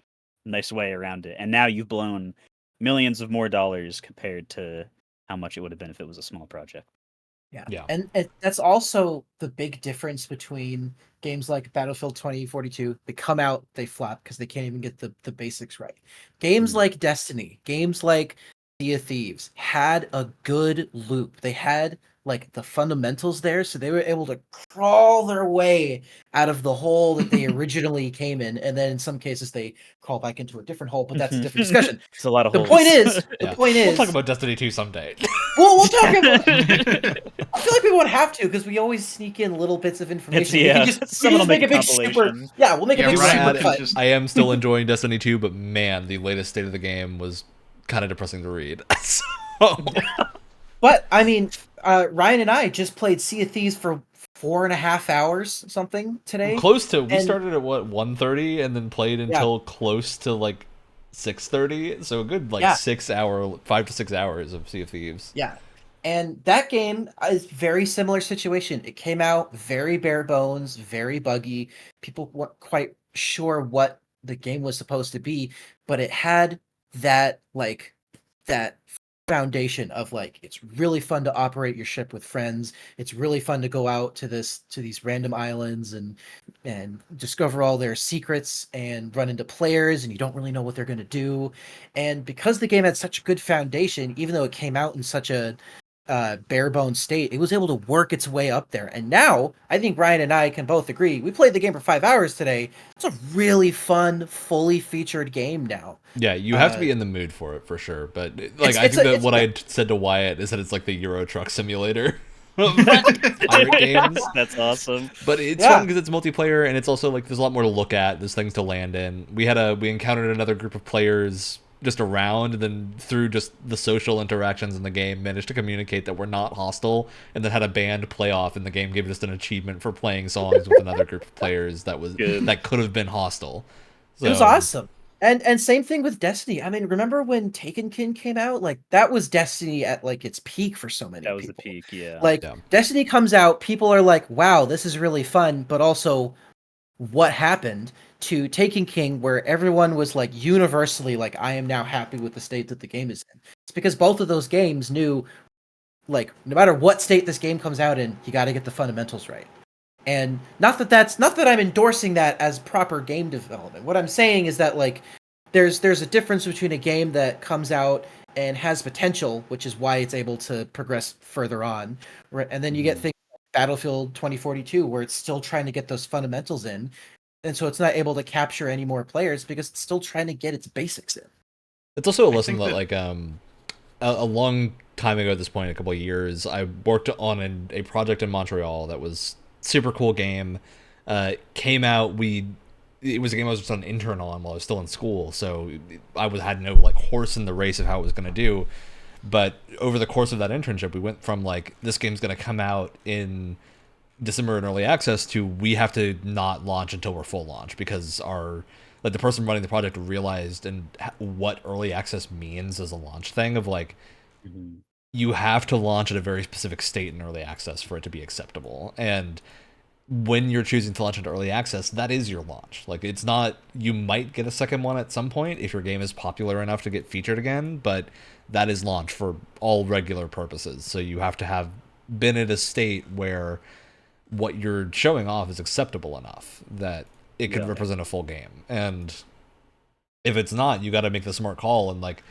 nice way around it, and now you've blown millions of more dollars compared to how much it would have been if it was a small project. Yeah. And that's also the big difference between games like Battlefield 2042. They come out, they flop because they can't even get the basics right. Games like Destiny, games like Sea of Thieves had a good loop. They had like the fundamentals there, so they were able to crawl their way out of the hole that they originally came in, and then in some cases they crawl back into a different hole, but that's a different discussion. It's a lot of The holes. point is, we'll talk about Destiny 2 someday. we'll talk about. I feel like we won't have to because we always sneak in little bits of information. We can just someone will make make a a big super. compilation. Yeah, we'll make a Yeah, big Ryan super can cut. just- I am still enjoying Destiny 2, but man, the latest state of the game was kind of depressing to read. So... But I mean, Ryan and I just played Sea of Thieves for 4.5 hours, something today. Close to. We And- started at what 1:30 and then played until close to like 6:30. So a good like 5 to 6 hours of Sea of Thieves. Yeah. And that game is very similar situation. It came out very bare bones, very buggy. People weren't quite sure what the game was supposed to be, but it had that that foundation of like it's really fun to operate your ship with friends. It's really fun to go out to these random islands and discover all their secrets and run into players and you don't really know what they're going to do. And because the game had such a good foundation, even though it came out in such a bare bone state, it was able to work its way up there. And now I think Ryan and I can both agree, we played the game for 5 hours today. It's a really fun, fully featured game now. Yeah, you have to be in the mood for it for sure. But like, I think that what I said to Wyatt is that it's like the Euro Truck Simulator of pirate games. That's awesome. But it's fun because it's multiplayer and it's also like there's a lot more to look at. There's things to land in. We encountered another group of players just around, and then through just the social interactions in the game managed to communicate that we're not hostile, and then had a band play off in the game, gave us an achievement for playing songs with another group of players that could have been hostile. So, it was awesome. And same thing with Destiny. I mean, remember when Taken King came out? Like that was Destiny at like its peak for so many people. That was the peak, yeah. Like Destiny comes out, people are like, wow, this is really fun, but also what happened to Taken King, where everyone was like universally like, I am now happy with the state that the game is in. It's because both of those games knew, like, no matter what state this game comes out in, you got to get the fundamentals right. And not that I'm endorsing that as proper game development. What I'm saying is that like there's a difference between a game that comes out and has potential, which is why it's able to progress further on, right? And then you get things like Battlefield 2042 where it's still trying to get those fundamentals in, and so it's not able to capture any more players because it's still trying to get its basics in. It's also a lesson that like a long time ago at this point, a couple of years, I worked on a project in Montreal that was super cool game. Came out, it was a game I was just an intern on while I was still in school, so I had no like horse in the race of how it was going to do. But over the course of that internship, we went from like this game's going to come out in December in early access to we have to not launch until we're full launch because the person running the project realized what early access means as a launch thing of like you have to launch at a very specific state in early access for it to be acceptable. And when you're choosing to launch into early access, that is your launch. Like it's not, you might get a second one at some point if your game is popular enough to get featured again, but that is launch for all regular purposes. So you have to have been at a state where what you're showing off is acceptable enough that it could represent a full game. And if it's not, you got to make the smart call and like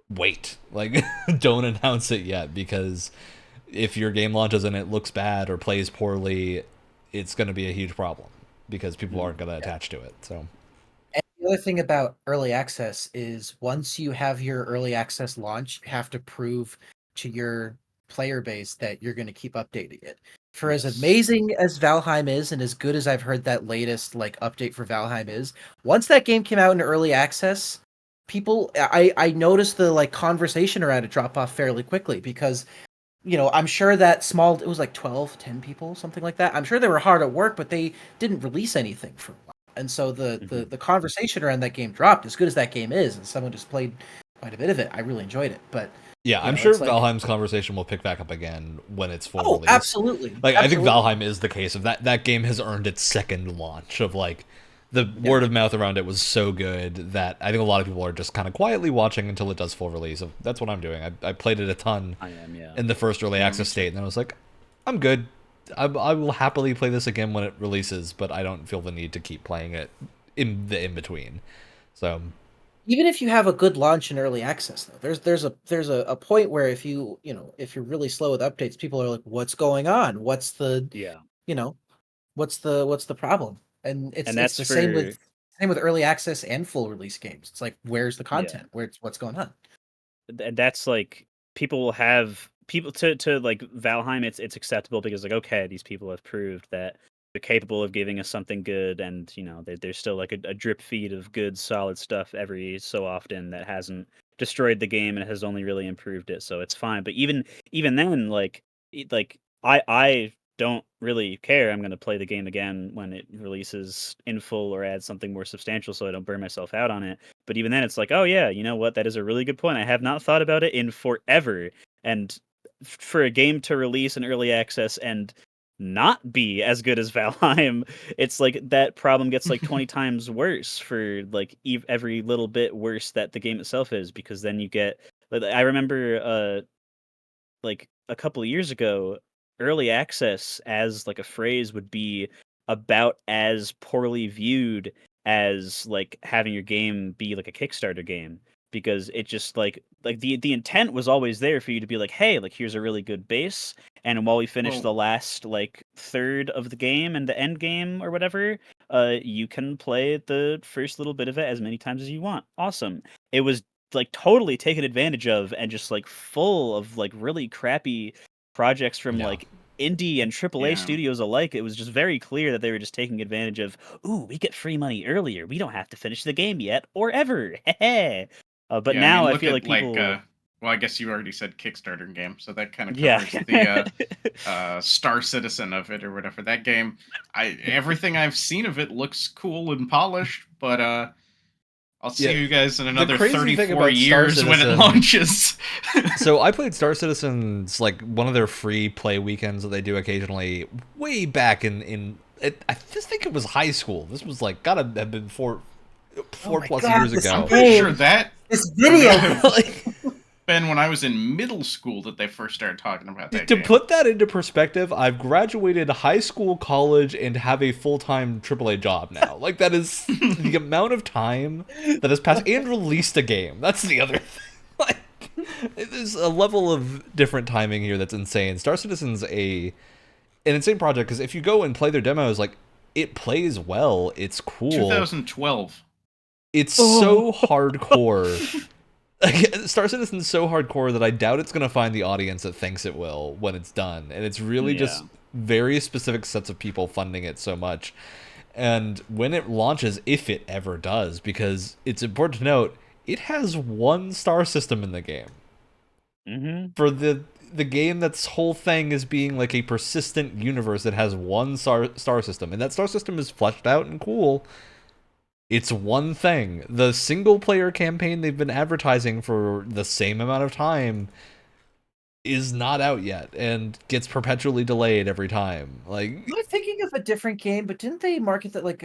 wait, like don't announce it yet, because if your game launches and it looks bad or plays poorly, it's going to be a huge problem because people aren't going to attach to it. So, and the other thing about early access is once you have your early access launch, you have to prove to your player base that you're going to keep updating it. For as amazing as Valheim is, and as good as I've heard that latest like update for Valheim is, once that game came out in early access, I noticed the like conversation around it drop off fairly quickly because, you know, I'm sure that it was like 10 people, something like that. I'm sure they were hard at work, but they didn't release anything for a while. And so the conversation around that game dropped. As good as that game is, and someone just played quite a bit of it, I really enjoyed it. But yeah, I'm sure Valheim's conversation will pick back up again when it's full release. Absolutely. Like, I think Valheim is the case of that game has earned its second launch of like the word of mouth around it was so good that I think a lot of people are just kind of quietly watching until it does full release. That's what I'm doing. I played it a ton in the first early access state, and then I was like, I'm good. I will happily play this again when it releases, but I don't feel the need to keep playing it in the in-between. So Even if you have a good launch in early access, though, there's a point where if if you're really slow with updates, people are like, "What's going on? What's the Yeah. you know what's the problem?" And And it's that's the for same with early access and full release games. It's like, where's the yeah. content? What's going on? And that's like people will have people to like Valheim. It's acceptable because like okay, these people have proved that they're capable of giving us something good, and there's still like a drip feed of good solid stuff every so often that hasn't destroyed the game and has only really improved it, so it's fine. But even then, like I don't really care. I'm going to play the game again when it releases in full or adds something more substantial, so I don't burn myself out on it. But even then, it's like, oh yeah, you know what? That is a really good point. I have not thought about it in forever. And for a game to release in early access and not be as good as Valheim, it's like that problem gets like 20 times worse for like every little bit worse that the game itself is, because then you get. I remember like a couple of years ago, early access as like a phrase would be about as poorly viewed as like having your game be like a Kickstarter game, because it just like the intent was always there for you to be like, hey, like here's a really good base, and while we finish Well, the last like third of the game and the end game or whatever, you can play the first little bit of it as many times as you want. Awesome. It was like totally taken advantage of and just like full of like really crappy projects from Yeah. like indie and AAA yeah. studios alike. It was just very clear that they were just taking advantage of, ooh, we get free money earlier. We don't have to finish the game yet or ever. But Yeah, I now mean, I look feel at like people, well, I guess you already said Kickstarter game, so that kind of yeah. covers the Star Citizen of it or whatever. That game, everything I've seen of it looks cool and polished, but I'll see Yeah, you guys in the another crazy thing 34 about Star years when it Citizen. launches. So I played Star Citizens, like one of their free play weekends that they do occasionally, way back in I just think it was high school. This was like gotta have been four Oh my plus God, years this ago. I'm pretty sure game, that this video. Like, been when I was in middle school that they first started talking about that to game. put that into perspective, I've graduated high school, college, and have a full-time AAA job now. Like, that is the amount of time that has passed, and released a game. That's the other thing. Like, there's a level of different timing here that's insane. Star Citizen's an insane project, because if you go and play their demos, like, it plays well, it's cool. 2012. It's so hardcore. Like, Star Citizen's so hardcore that I doubt it's going to find the audience that thinks it will when it's done. And it's really just very specific sets of people funding it so much. And when it launches, if it ever does, because it's important to note, it has one star system in the game. Mm-hmm. For the game that's whole thing is being like a persistent universe that has one star system. And that star system is fleshed out and cool. It's one thing. The single player campaign they've been advertising for the same amount of time is not out yet and gets perpetually delayed every time. Like, I'm thinking of a different game, but didn't they market that like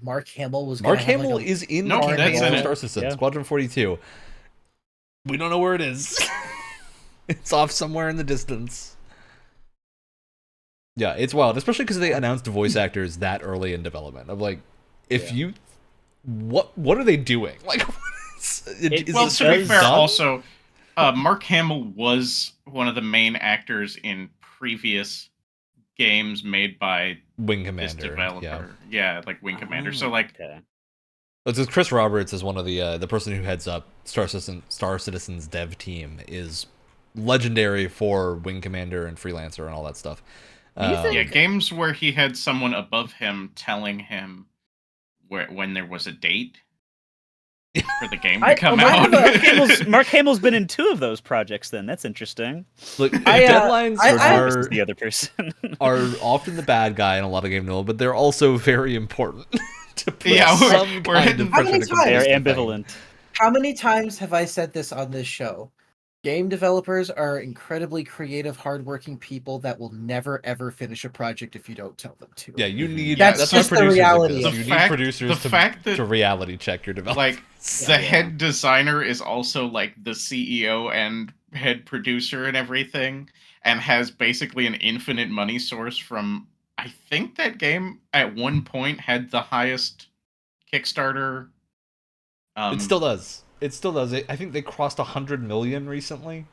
Mark Hamill was Mark gonna have Hamill like is in Nope, the that's campaign in for it. Star Citizen, Yeah. Squadron 42. We don't know where it is. It's off somewhere in the distance. Yeah, it's wild, especially because they announced voice actors that early in development. Of like, if you, what are they doing? Like, Well, to be fair, also, Mark Hamill was one of the main actors in previous games made by Wing this Commander, developer. Yeah, like Wing Commander. So, like, Okay. It's just Chris Roberts is one of the person who heads up Star Citizen's dev team, is legendary for Wing Commander and Freelancer and all that stuff. Do you think- yeah, games where he had someone above him telling him when there was a date for the game to come out. Mark Hamill's been in 2 of those projects. Then that's interesting. Look, deadlines Versus the other person are often the bad guy in a lot of game development, but they're also very important to put Yeah, some we're kind hitting- of How pressure many to complete They're the thing. ambivalent. How many times have I said this on this show? Game developers are incredibly creative, hardworking people that will never ever finish a project if you don't tell them to. Yeah, you need. That's That's just why the producers reality exist. of You it. need The producers fact that- to reality check your development. Like, the head designer is also, like, the CEO and head producer and everything, and has basically an infinite money source from... I think that game, at one point, had the highest Kickstarter It still does. It still does. I think they crossed 100 million recently.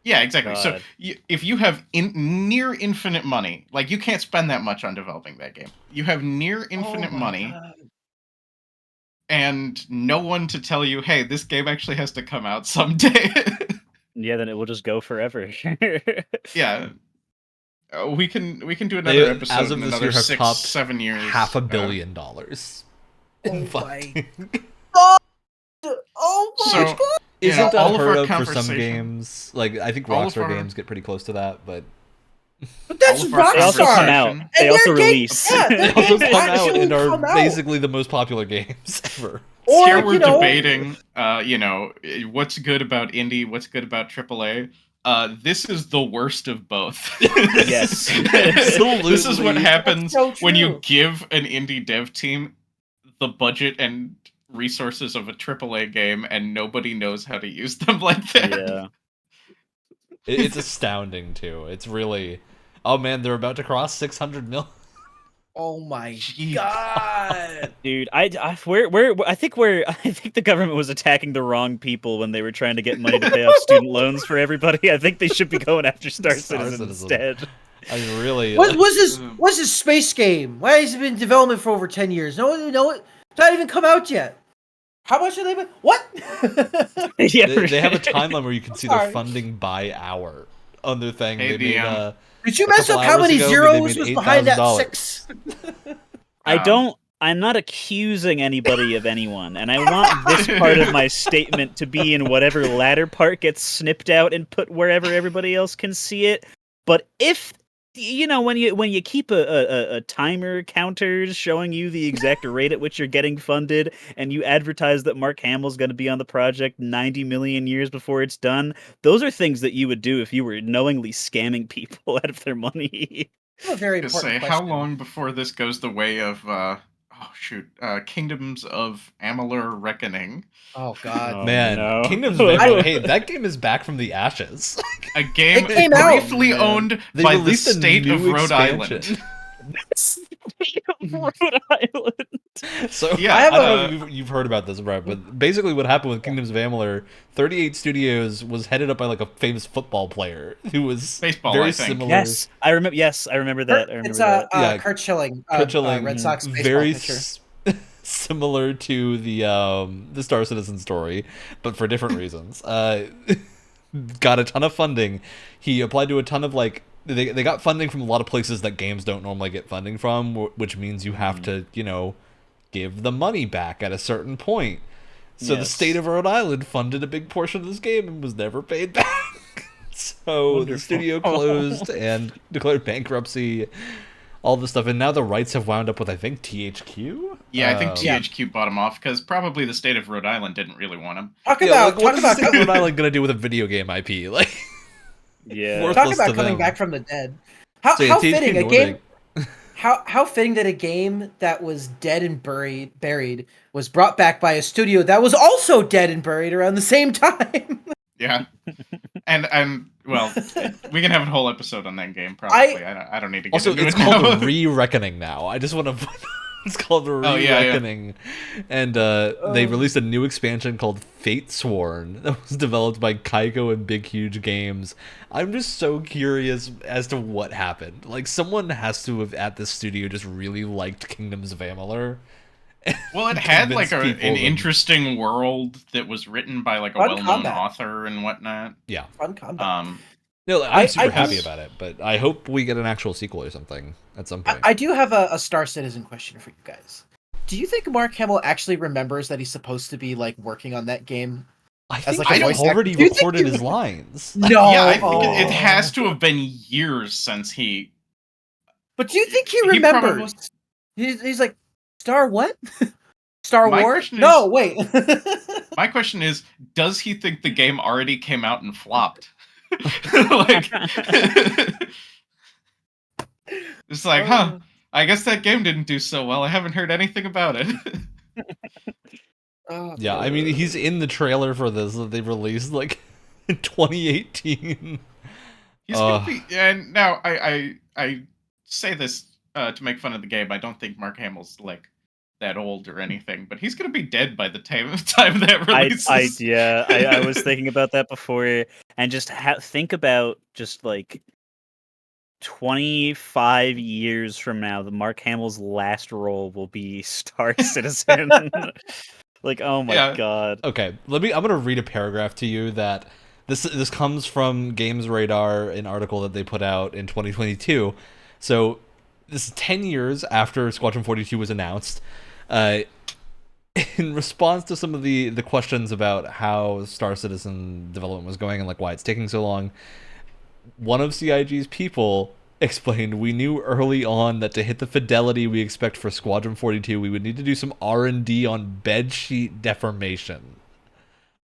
Yeah, exactly. So God. if you have near infinite money, like you can't spend that much on developing that game. You have near infinite Oh my money God. and no one to tell you, hey, this game actually has to come out someday. Yeah, then it will just go forever. Yeah. We can do another They, episode as of in this another year, have 6-7 years. $500 million. Oh in my funding. Oh my So, God. you know, Isn't all unheard of of our for some conversation, games. Like, I think all of Rockstar our- games get pretty close to that, but But that's all of our They also come Rockstar. out. conversation- They And also their games- release. yeah, they their also games come out actually and are come out. basically the most popular games ever. Or, here we're you know, debating, you know, what's good about indie, what's good about AAA. This is the worst of both. Yes. This is what Absolutely. happens That's so when you true. give an indie dev team the budget and resources of a AAA game and nobody knows how to use them like that. Yeah. It's astounding, too. It's really... Oh, man, they're about to cross 600 mil. Oh my Jeez. God. Dude, I think the government was attacking the wrong people when they were trying to get money to pay off student loans for everybody. I think they should be going after Star Citizen instead. I mean, really... What's this space game? Why has it been in development for over 10 years? No one know it. It's not even come out yet. How much have they been? What? Yeah, They have a timeline where you can see their Sorry. funding by hour on their thing. Hey, They made, Did you a mess couple up how hours many ago, zeros they was made behind that $8,000. 6? I'm not accusing anybody of anyone, and I want this part of my statement to be in whatever latter part gets snipped out and put wherever everybody else can see it. But if you know, when you keep a timer counters showing you the exact rate at which you're getting funded, and you advertise that Mark Hamill's going to be on the project 90 million years before it's done, those are things that you would do if you were knowingly scamming people out of their money. That's a very Just important say, question. how long before this goes the way of, Kingdoms of Amalur Reckoning? Oh God. Oh, Man, no. Kingdoms of Amalur, hey, that game is back from the ashes. A game It came out. briefly Man. owned They by the released a state of new Rhode expansion. Island. Rhode Island. So Yeah, I don't know if you've heard about this, right? But basically, what happened with Kingdoms of Amalur, 38 Studios was headed up by like a famous football player who was Baseball, very I think. similar. Yes, I remember. Yes, I remember that. I remember It's that. Yeah. Kurt Schilling, Kurt Schilling, Red Sox baseball very pitcher. similar to the Star Citizen story, but for different reasons. Got a ton of funding. He applied to a ton of like they got funding from a lot of places that games don't normally get funding from, which means you have to, you know, give the money back at a certain point. So the Yes. state of Rhode Island funded a big portion of this game and was never paid back. So Wonderful. the studio closed and declared bankruptcy, all this stuff, and now the rights have wound up with, I think, THQ? Yeah, I think Yeah. THQ bought him off because probably the state of Rhode Island didn't really want him. Talk Yeah, about like, what is the state of Rhode coming, Island gonna do with a video game IP? Like, Yeah. Worth- talk Worthless about to coming them. back from the dead. How, So, yeah, how THQ fitting a Nordic. game. How fitting that a game that was dead and buried was brought back by a studio that was also dead and buried around the same time. Yeah, and well, we can have a whole episode on that game. Probably, I don't need to get Also, into it's it now. called Re-Reckoning now. I just want to... It's called Oh, yeah, yeah. Re-Reckoning. And they released a new expansion called Fate Sworn that was developed by Kaiko and Big Huge Games. I'm just so curious as to what happened. Like, someone has to have, at this studio, just really liked Kingdoms of Amalur. Well, it had like Convince people an that- interesting world that was written by like a Fun well-known combat. author and whatnot. Yeah. Fun combat. No, I'm super I happy just- about it, but I hope we get an actual sequel or something at some point. I do have a Star Citizen question for you guys. Do you think Mark Hamill actually remembers that he's supposed to be like working on that game? I think like a he's voice already actor. Do you think recorded he- his lines. No. Yeah, I think it Oh. has to have been years since he. But do you think he He remembers? He's like, Star what? Star My Wars? question is- No, wait. My question is, does he think the game already came out and flopped? Like, it's like, huh? I guess that game didn't do so well. I haven't heard anything about it. Oh, Yeah, I mean, he's in the trailer for this that they released like in 2018. He's gonna be, and now I say this to make fun of the game. I don't think Mark Hamill's like that old or anything, but he's gonna be dead by the time that releases. I was thinking about that before, and just think about just like 25 years from now, the Mark Hamill's last role will be Star Citizen. Like, oh my Yeah. god. Okay, I'm gonna read a paragraph to you that this comes from Games Radar, an article that they put out in 2022. So this is 10 years after Squadron 42 was announced. In response to some of the questions about how Star Citizen development was going and like why it's taking so long, one of CIG's people explained, "We knew early on that to hit the fidelity we expect for Squadron 42, we would need to do some R&D on bedsheet deformation.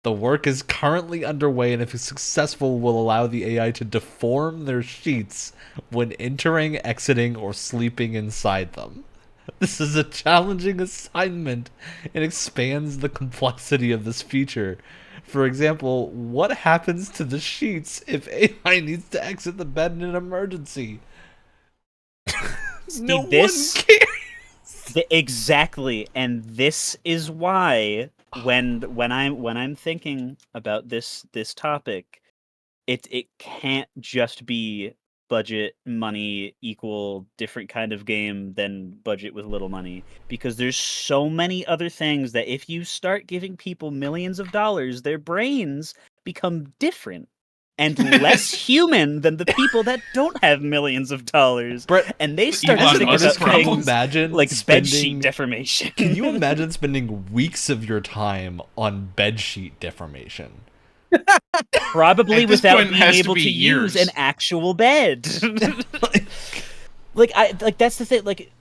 The work is currently underway, and if it's successful, will allow the AI to deform their sheets when entering, exiting, or sleeping inside them. This is a challenging assignment and expands the complexity of this feature. For example, what happens to the sheets if AI needs to exit the bed in an emergency?" No one cares. Exactly, and this is why when I'm thinking about this topic, it can't just be budget money equal different kind of game than budget with little money, because there's so many other things that if you start giving people millions of dollars, their brains become different and less human than the people that don't have millions of dollars. Brett, And they start Elon to think Musk about problem. things imagine like spending bedsheet deformation. Can you imagine spending weeks of your time on bedsheet deformation? Probably At this without point, it being has to able be to use years. an actual bed. Like that's the thing. Like,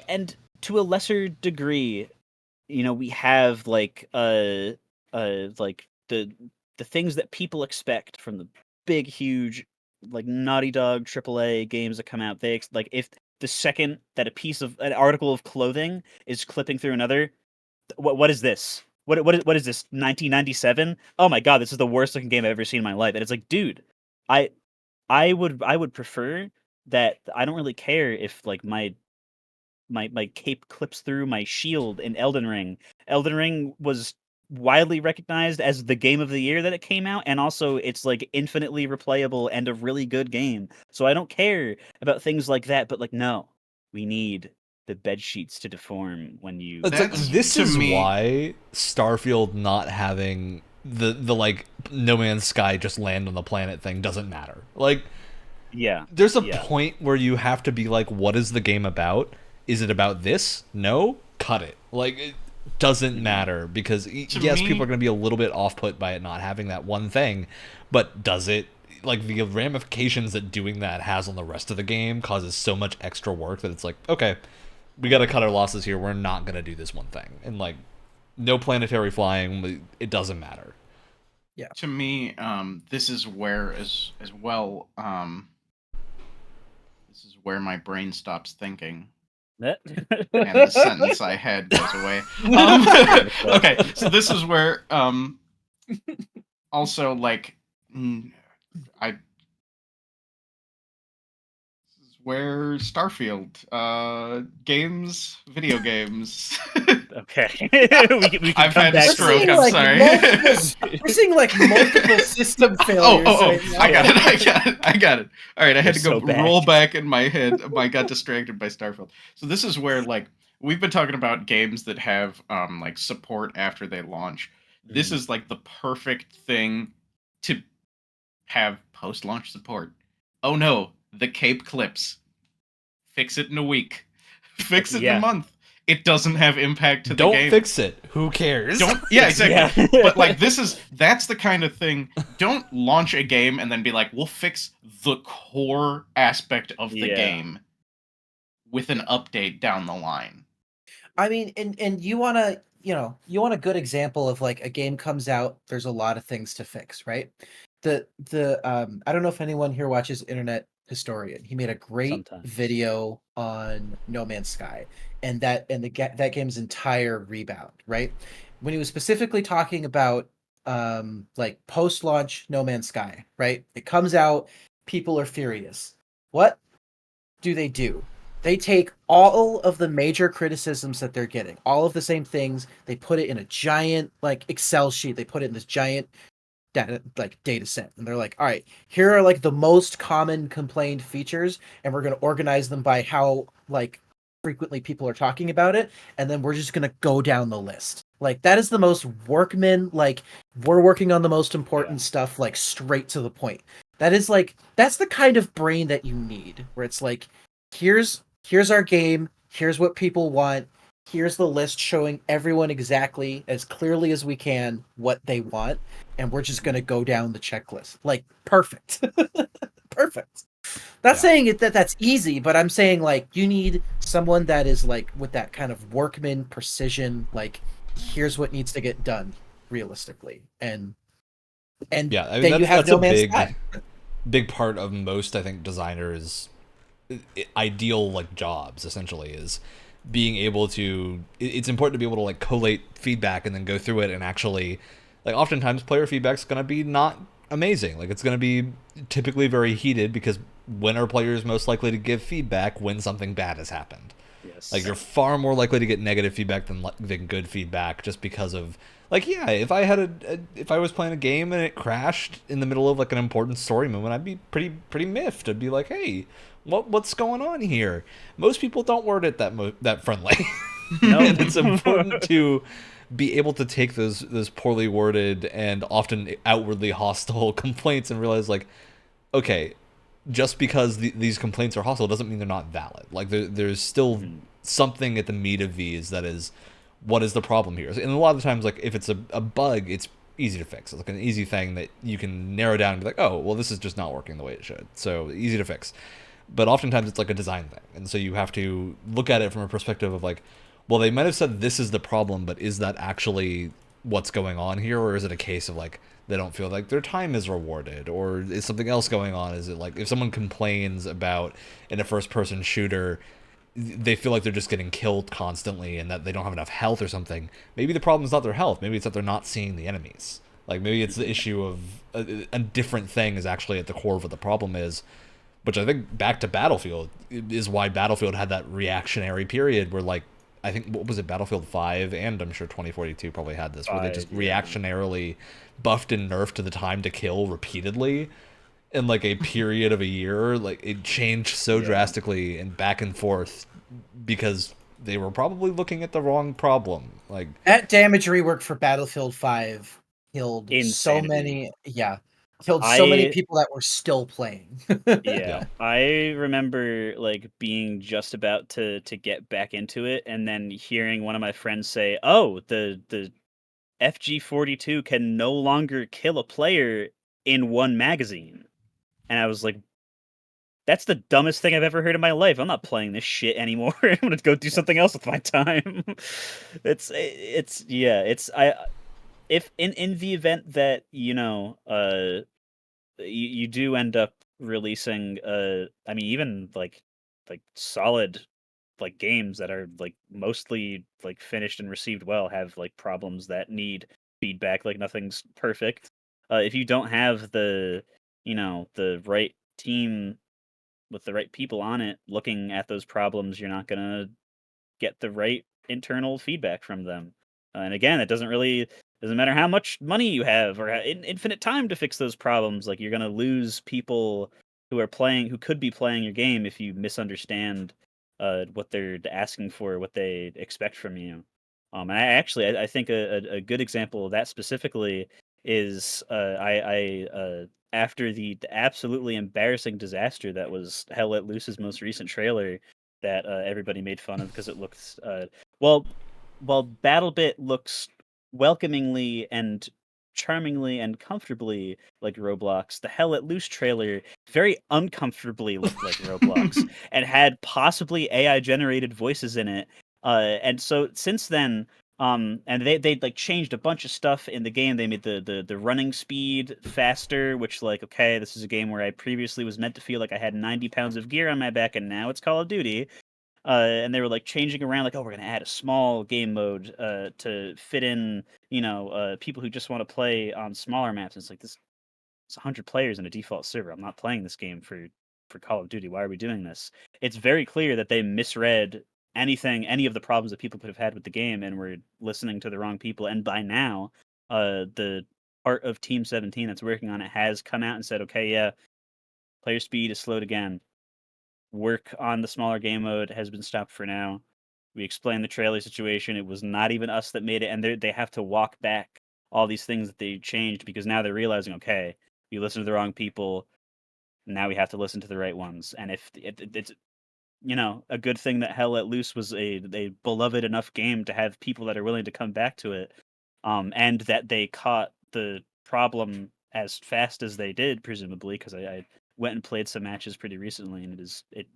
and to a lesser degree, we have like like the things that people expect from the big, huge, like Naughty Dog AAA games that come out. Like if the second that an article of clothing is clipping through another, what is this? What is this? 1997? Oh my god, this is the worst looking game I've ever seen in my life. And it's like, dude, I I would prefer that. I don't really care if like my cape clips through my shield in Elden Ring. Elden Ring was widely recognized as the game of the year that it came out, and also it's like infinitely replayable and a really good game. So I don't care about things like that, but like no, we need the bed sheets to deform when you It's like, That's, this to is me- why Starfield not having the like No Man's Sky just land on the planet thing doesn't matter. Like, yeah. there's a yeah. point where you have to be like, what is the game about? Is it about this? No? Cut it. Like, it doesn't matter, because yes, me- people are going to be a little bit off-put by it not having that one thing, but does it, like, the ramifications that doing that has on the rest of the game causes so much extra work that it's like, okay, we got to cut our losses here. We're not going to do this one thing. And, like, no planetary flying, it doesn't matter. To me, this is where as well. This is where my brain stops thinking, and the sentence I had goes away. Okay, so this is where also like I. This is where Starfield video games. Okay. we can I've come had a back to stroke, it. I'm sorry. We're seeing like multiple system failures. right now. I got it. All right, I had to go so bad. roll back in my head. I got distracted by Starfield. So this is where like we've been talking about games that have like support after they launch. This is like the perfect thing to have post-launch support. Oh no, the cape clips. Fix it in a week. Fix it in Yeah. a month. It doesn't have impact to the Don't game. fix it. Who cares? Yeah, exactly. Yeah. But like that's the kind of thing. Don't launch a game and then be like, we'll fix the core aspect of the Yeah. game with an update down the line. I mean, and you want to, you want a good example of like a game comes out, there's a lot of things to fix, right? The I don't know if anyone here watches Internet Historian. He made a great Sometimes. video on No Man's Sky and that game's entire rebound, right? When he was specifically talking about like post-launch No Man's Sky, right? It comes out, people are furious. What do? They take all of the major criticisms that they're getting, all of the same things, they put it in a giant like Excel sheet. They put it in this giant data set, and they're like, all right, here are like the most common complained features, and we're going to organize them by how like frequently people are talking about it, and then we're just going to go down the list. Like that is the most workman, like we're working on the most important stuff, like straight to the point. That is like that's the kind of brain that you need, where it's like, here's our game, here's what people want, here's the list showing everyone exactly as clearly as we can what they want, and we're just going to go down the checklist. Like perfect. Perfect. Not saying that's easy, but I'm saying like you need someone that is like with that kind of workman precision, like here's what needs to get done realistically. And Yeah, I mean then you have that's a no man's sky. big part of most, I think, designers' ideal like jobs essentially is being able to. It's important to be able to like collate feedback and then go through it and actually, like, oftentimes player feedback's gonna be not amazing. Like, it's gonna be typically very heated because when are players most likely to give feedback? When something bad has happened. Yes. Like, you're far more likely to get negative feedback than good feedback, just because of, like, yeah, if I had if I was playing a game and it crashed in the middle of like an important story moment, I'd be pretty miffed. I'd be like, hey, what's going on here? Most people don't word it that friendly. No. And it's important to be able to take those poorly worded and often outwardly hostile complaints and realize, like, okay, just because these complaints are hostile doesn't mean they're not valid. Like, there's still something at the meat of these that is, what is the problem here? And a lot of the times, like, if it's a bug, it's easy to fix. It's like an easy thing that you can narrow down and be like, oh, well, this is just not working the way it should. So easy to fix. But oftentimes it's like a design thing. And so you have to look at it from a perspective of like, well, they might have said this is the problem, but is that actually what's going on here? Or is it a case of like, they don't feel like their time is rewarded, or is something else going on? Is it like if someone complains about in a first person shooter, they feel like they're just getting killed constantly and that they don't have enough health or something? Maybe the problem is not their health. Maybe it's that they're not seeing the enemies. Like, maybe it's the issue of a different thing is actually at the core of what the problem is, which I think back to Battlefield is why Battlefield had that reactionary period where, like, I think, what was it, Battlefield 5, and I'm sure 2042 probably had this, where they just reactionarily buffed and nerfed to the time to kill repeatedly in like a period of a year. Like, it changed so drastically and back and forth because they were probably looking at the wrong problem. Like, That damage rework for Battlefield 5 killed so Insanity. many, killed so many I people that were still playing. Yeah, I remember like being just about to get back into it, and then hearing one of my friends say, "Oh, the FG-42 can no longer kill a player in one magazine," and I was like, "That's the dumbest thing I've ever heard in my life. I'm not playing this shit anymore. I'm gonna go do something else with my time." It's I if in the event that you do end up releasing I mean, even like solid like games that are like mostly like finished and received well have like problems that need feedback. Like, nothing's perfect. If you don't have the right team with the right people on it looking at those problems, you're not gonna get the right internal feedback from them. And again, it doesn't matter how much money you have or infinite time to fix those problems. Like, you're gonna lose people who could be playing your game if you misunderstand what they're asking for, what they expect from you. And I think a good example of that specifically is after the absolutely embarrassing disaster that was Hell Let Loose's most recent trailer that everybody made fun of because it looks well while Battlebit looks welcomingly and charmingly and comfortably like Roblox, the Hell Let Loose trailer very uncomfortably looked like Roblox and had possibly AI generated voices in it. And so since then, and they like changed a bunch of stuff in the game. They made the running speed faster, which, like, okay, this is a game where I previously was meant to feel like I had 90 pounds of gear on my back, and now it's Call of Duty. And they were like changing around, like, oh, we're gonna add a small game mode to fit in, people who just want to play on smaller maps. And it's like, this it's 100 players in a default server. I'm not playing this game for for Call of Duty. Why are we doing this? It's very clear that they misread any of the problems that people could have had with the game, and were listening to the wrong people. And by now, the part of Team 17 that's working on it has come out and said, okay, yeah, player speed is slowed again. Work on the smaller game mode has been stopped for now. We explained the trailer situation. It was not even us that made it, and they have to walk back all these things that they changed, because now they're realizing, okay, you listen to the wrong people. Now we have to listen to the right ones. And if it's a good thing that Hell Let Loose was a beloved enough game to have people that are willing to come back to it, and that they caught the problem as fast as they did, presumably, because I went and played some matches pretty recently, and it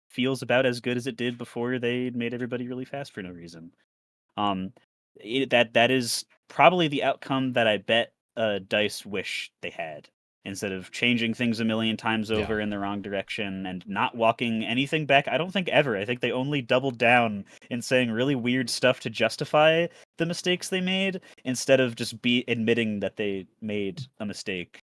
feels about as good as it did before they made everybody really fast for no reason. Um, that is probably the outcome that I bet Dice wish they had, instead of changing things a million times Yeah. over in the wrong direction and not walking anything back. I don't think ever. I think they only doubled down in saying really weird stuff to justify the mistakes they made, instead of just admitting that they made a mistake.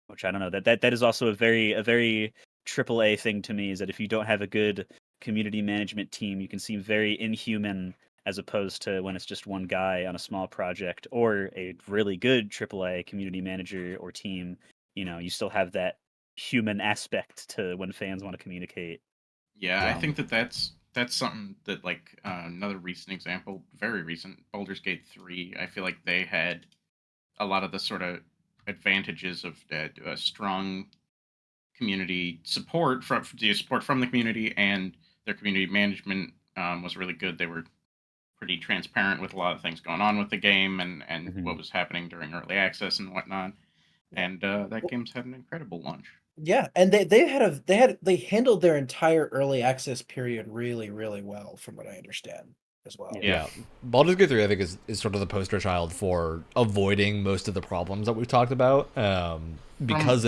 Which I don't know. That is also a very AAA thing to me, is that if you don't have a good community management team, you can seem very inhuman, as opposed to when it's just one guy on a small project, or a really good AAA community manager or team. You still have that human aspect to when fans want to communicate. Yeah, I think that's something that, like, another recent example, very recent, Baldur's Gate 3. I feel like they had a lot of the sort of advantages of a strong community support from the community, and their community management was really good. They were pretty transparent with a lot of things going on with the game, and what was happening during early access and whatnot. Yeah. And that game's had an incredible launch. Yeah, and they handled their entire early access period really, really well, from what I understand as well. Yeah. Baldur's Gate 3, I think, is sort of the poster child for avoiding most of the problems that we've talked about, because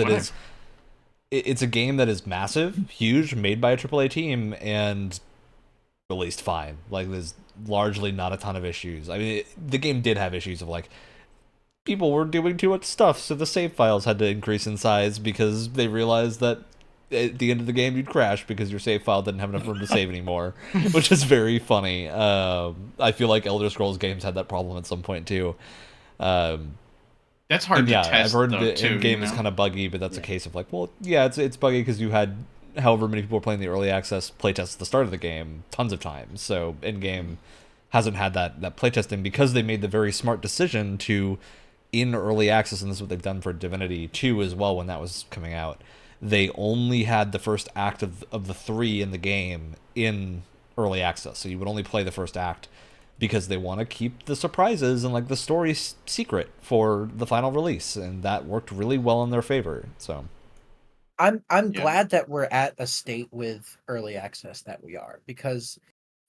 it's a game that is massive, huge, made by a AAA team, and released fine. Like, there's largely not a ton of issues. I mean, the game did have issues of, like, people were doing too much stuff, so the save files had to increase in size because they realized that at the end of the game you'd crash because your save file didn't have enough room to save anymore, which is very funny. I feel like Elder Scrolls games had that problem at some point too. That's hard And to yeah, test, I've heard though, the too. in-game You is know? kind of buggy, but that's a Yeah. case of like, well, yeah, it's buggy because you had however many people were playing the early access playtest at the start of the game tons of times. So in-game hasn't had that playtesting, because they made the very smart decision to, in early access, and this is what they've done for Divinity 2 as well when that was coming out, they only had the first act of the 3 in the game in early access. So you would only play the first act, because they want to keep the surprises and like the story secret for the final release, and that worked really well in their favor. So I'm Yeah. glad that we're at a state with early access that we are, because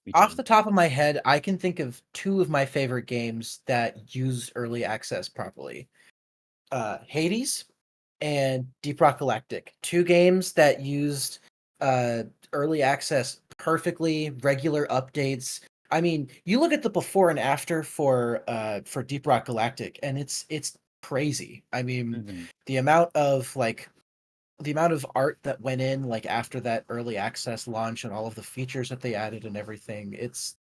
Me off too. the top of my head, I can think of two of my favorite games that use early access properly. Hades and Deep Rock Galactic. Two games that used early access perfectly, regular updates. I mean, you look at the before and after for Deep Rock Galactic, and it's crazy. I mean, Mhm. the amount of art that went in, like, after that early access launch, and all of the features that they added and everything, it's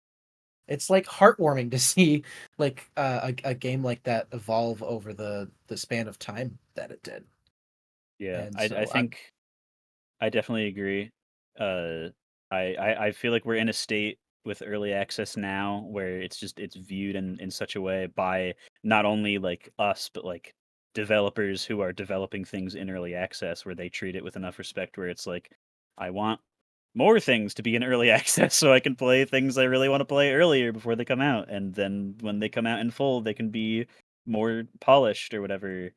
like heartwarming to see, like, a game like that evolve over the span of time that it did. Yeah, And I so think I definitely agree. Uh, I feel like we're in a state with early access now where it's viewed in such a way by not only like us, but like developers who are developing things in early access, where they treat it with enough respect, where it's like, I want more things to be in early access so I can play things I really want to play earlier before they come out, and then when they come out in full, they can be more polished or whatever.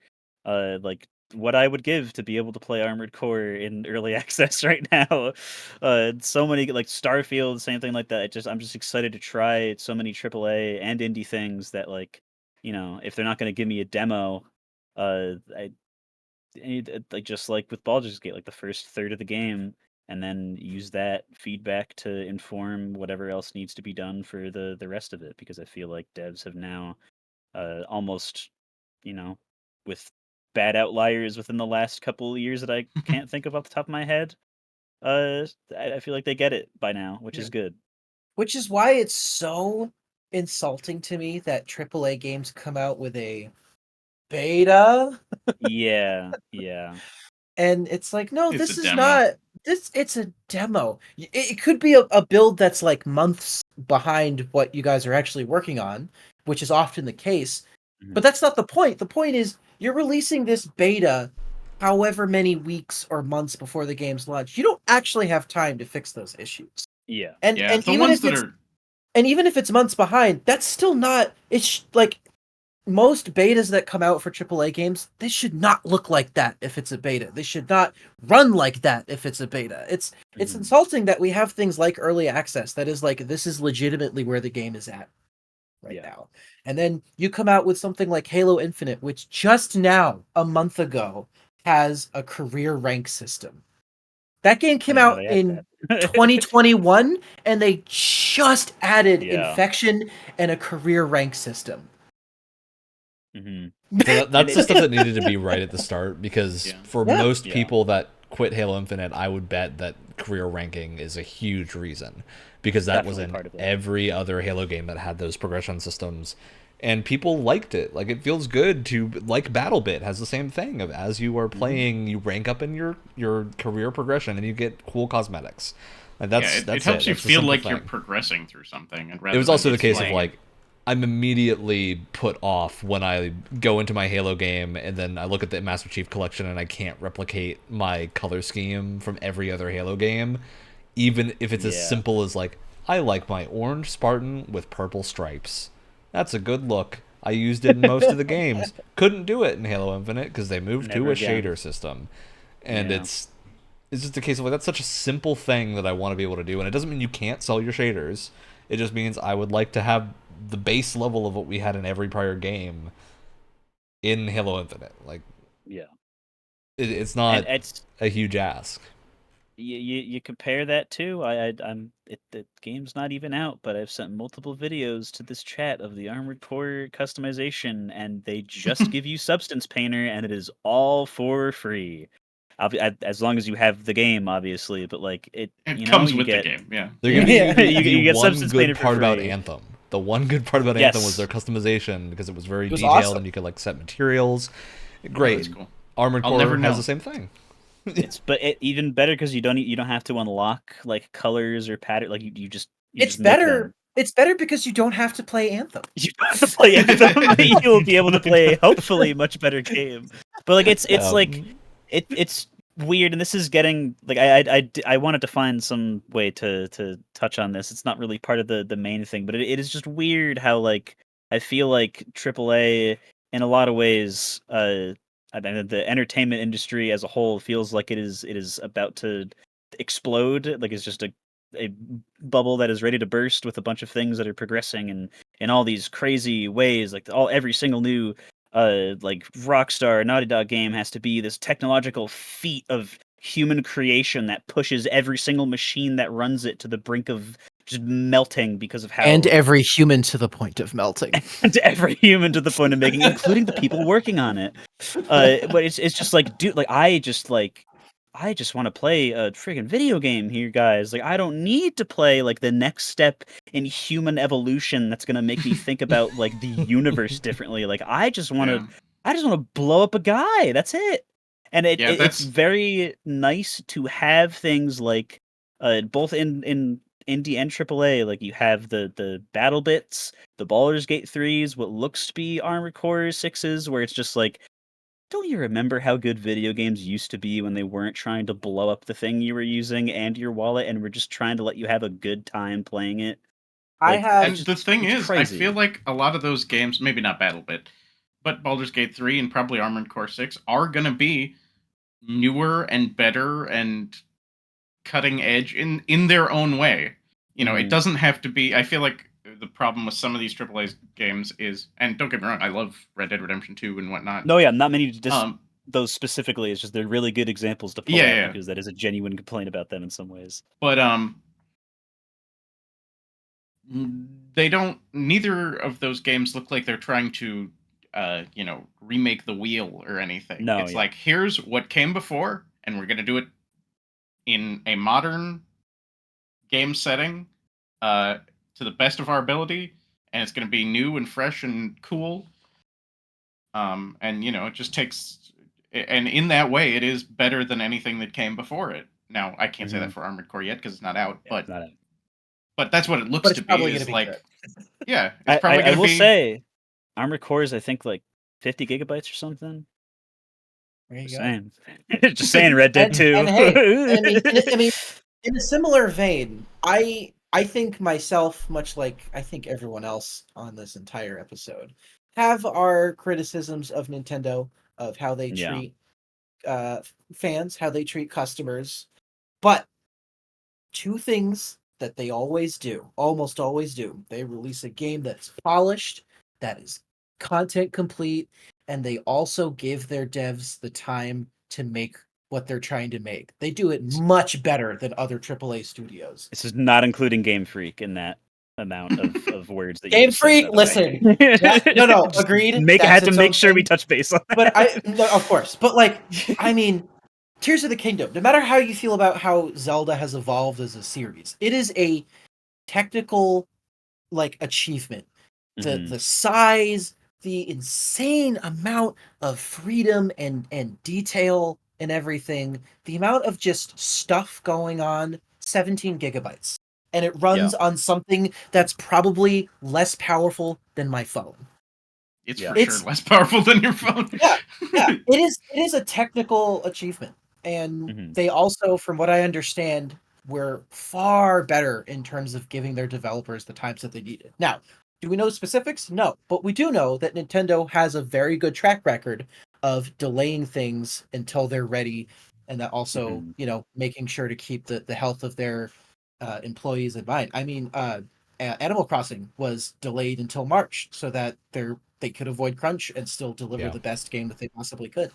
Like what I would give to be able to play Armored Core in early access right now. So many, like Starfield, same thing like that. I'm just excited to try so many AAA and indie things that, like, if they're not going to give me a demo, I need, like, just like with Baldur's Gate, like the first third of the game, and then use that feedback to inform whatever else needs to be done for the rest of it, because I feel like devs have now almost, you know, with bad outliers within the last couple of years that I can't think of off the top of my head. I feel like they get it by now, which is good. Which is why it's so insulting to me that AAA games come out with a beta. Yeah. And it's like, no, It's this a is demo. not this. It's a demo. It could be a build that's like months behind what you guys are actually working on, which is often the case. But that's not the point. The point is you're releasing this beta however many weeks or months before the game's launch. You don't actually have time to fix those issues. Yeah. And Yeah, the even ones if that it's are and even if it's months behind, that's still not. It's like most betas that come out for AAA games, they should not look like that if it's a beta. They should not run like that if it's a beta. It's insulting that we have things like early access that is like this is legitimately where the game is at right now. And then you come out with something like Halo Infinite, which just now, a month ago, has a career rank system. That game came out in 2021 and they just added infection and a career rank system. So that's the stuff that needed to be right at the start, because for most people that quit Halo Infinite, I would bet that career ranking is a huge reason, because that was in every other Halo game that had those progression systems, and people liked it. Like, it feels good to, like, Battlebit has the same thing of as you are playing, you rank up in your career progression and you get cool cosmetics. And that's it helps you That's feel like thing. you're progressing through something. And it was also the case of like, I'm immediately put off when I go into my Halo game and then I look at the Master Chief Collection and I can't replicate my color scheme from every other Halo game, even if it's as simple as like, I like my orange Spartan with purple stripes. That's a good look. I used it in most of the games. Couldn't do it in Halo Infinite because they moved to a shader system. And it's just a case of like, that's such a simple thing that I want to be able to do. And it doesn't mean you can't sell your shaders. It just means I would like to have the base level of what we had in every prior game in Halo Infinite. Like, it's not a huge ask. You compare that to the game's not even out, but I've sent multiple videos to this chat of the Armored Core customization, and they just give you Substance Painter, and it is all for free. As long as you have the game, obviously, but like it comes you with get, the game. Yeah, they're giving you get one Substance good Painter part for about free. Anthem. The one good part about Anthem was their customization, because it was very detailed awesome. and you could like set materials. Great. That's cool. Armored Core has the same thing. Even better because you don't have to unlock like colors or pattern. Like you just it's just make better. them. It's better because you don't have to play Anthem. You don't have to play Anthem. You will be able to play hopefully a much better game. But like it's weird, and this is getting like I wanted to find some way to touch on this. It's not really part of the main thing, but it is just weird how like I feel like AAA in a lot of ways I mean, the entertainment industry as a whole feels like it is about to explode. Like it's just a bubble that is ready to burst with a bunch of things that are progressing in all these crazy ways. Like every single new like Rockstar Naughty Dog game has to be this technological feat of human creation that pushes every single machine that runs it to the brink of just melting because of how and every human to the point of melting. and every human to the point of making, including the people working on it. But it's just like, dude, like I just want to play a freaking video game here, guys. Like I don't need to play like the next step in human evolution that's gonna make me think about like the universe differently. Like I just want to blow up a guy. That's it. And it's very nice to have things like both in indie and AAA. Like you have the battle bits, the Baldur's Gate 3s, what looks to be Armored Core 6s, where it's just like, don't you remember how good video games used to be when they weren't trying to blow up the thing you were using and your wallet, and were just trying to let you have a good time playing it? Like, and the thing is, crazy. I feel like a lot of those games, maybe not Battlebit, but Baldur's Gate 3 and probably Armored Core 6 are going to be newer and better and cutting edge in their own way. You know, it doesn't have to be. I feel like the problem with some of these AAA games is, and don't get me wrong, I love Red Dead Redemption 2 and whatnot. No, yeah, not many those specifically. It's just they're really good examples to pull out because that is a genuine complaint about them in some ways. But they don't. Neither of those games look like they're trying to remake the wheel or anything. No, It's yeah. like, here's what came before, and we're gonna do it in a modern game setting, to the best of our ability, and it's gonna be new and fresh and cool. And it just takes, and in that way, it is better than anything that came before it. Now, I can't say that for Armored Core yet because it's not out, Yeah, not it. but that's what it looks But it's to be. probably Is gonna be like, good. yeah, it's probably I gonna will be. say, Armored Core is I think like 50 gigabytes or something. There you Just go. saying. Just saying, Red Dead 2. And hey, I mean, in a similar vein, I think myself, much like I think everyone else on this entire episode, have our criticisms of Nintendo, of how they Yeah. treat fans, how they treat customers. But two things that they almost always do, they release a game that's polished, that is content complete, and they also give their devs the time to make what they're trying to make. They do it much better than other AAA studios. This is not including Game Freak in that amount of words that you Game just said, Freak, by the way. listen. No, Just agreed. Had to its make own sure we thing. touch base on that. But no, of course. But like, I mean, Tears of the Kingdom, no matter how you feel about how Zelda has evolved as a series, it is a technical like achievement. The size, the insane amount of freedom and detail and everything, the amount of just stuff going on, 17 gigabytes. And it runs on something that's probably less powerful than my phone. It's for sure less powerful than your phone. Yeah. It is a technical achievement. And they also, from what I understand, were far better in terms of giving their developers the times that they needed. Now, do we know specifics? No. But we do know that Nintendo has a very good track record of delaying things until they're ready, and that also, making sure to keep the health of their employees in mind. I mean, Animal Crossing was delayed until March so that they could avoid crunch and still deliver the best game that they possibly could.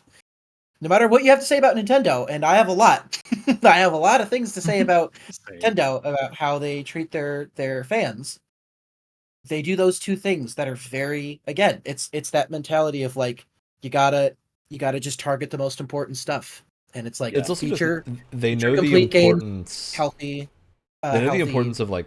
No matter what you have to say about Nintendo, and I have a lot, I have a lot of things to say about Nintendo, about how they treat their fans. They do those two things that are very, again, it's that mentality of like, you gotta just target the most important stuff, and it's like it's also feature. Just, they know the complete importance. Game, healthy. They know the importance of like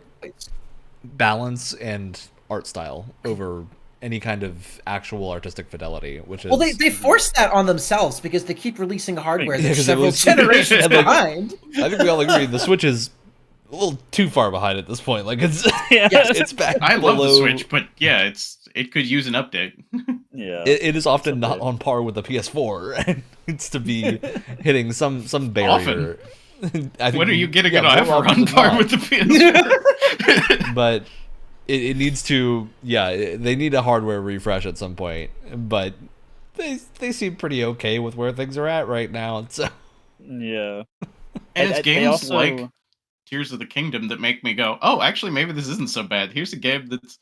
balance and art style over any kind of actual artistic fidelity, which is... Well, they force that on themselves because they keep releasing hardware that's several was, generations behind. I think we all agree the Switch is a little too far behind at this point. Like it's back. I love the Switch, but yeah, it could use an update. Yeah, it is often not on par with the PS4, and it's to be hitting some barrier. I think when are you getting it ever on par with the PS4? But it needs to, they need a hardware refresh at some point. But they seem pretty okay with where things are at right now. So yeah, and it's games like Tears of the Kingdom that make me go, oh, actually, maybe this isn't so bad. Here's a game that's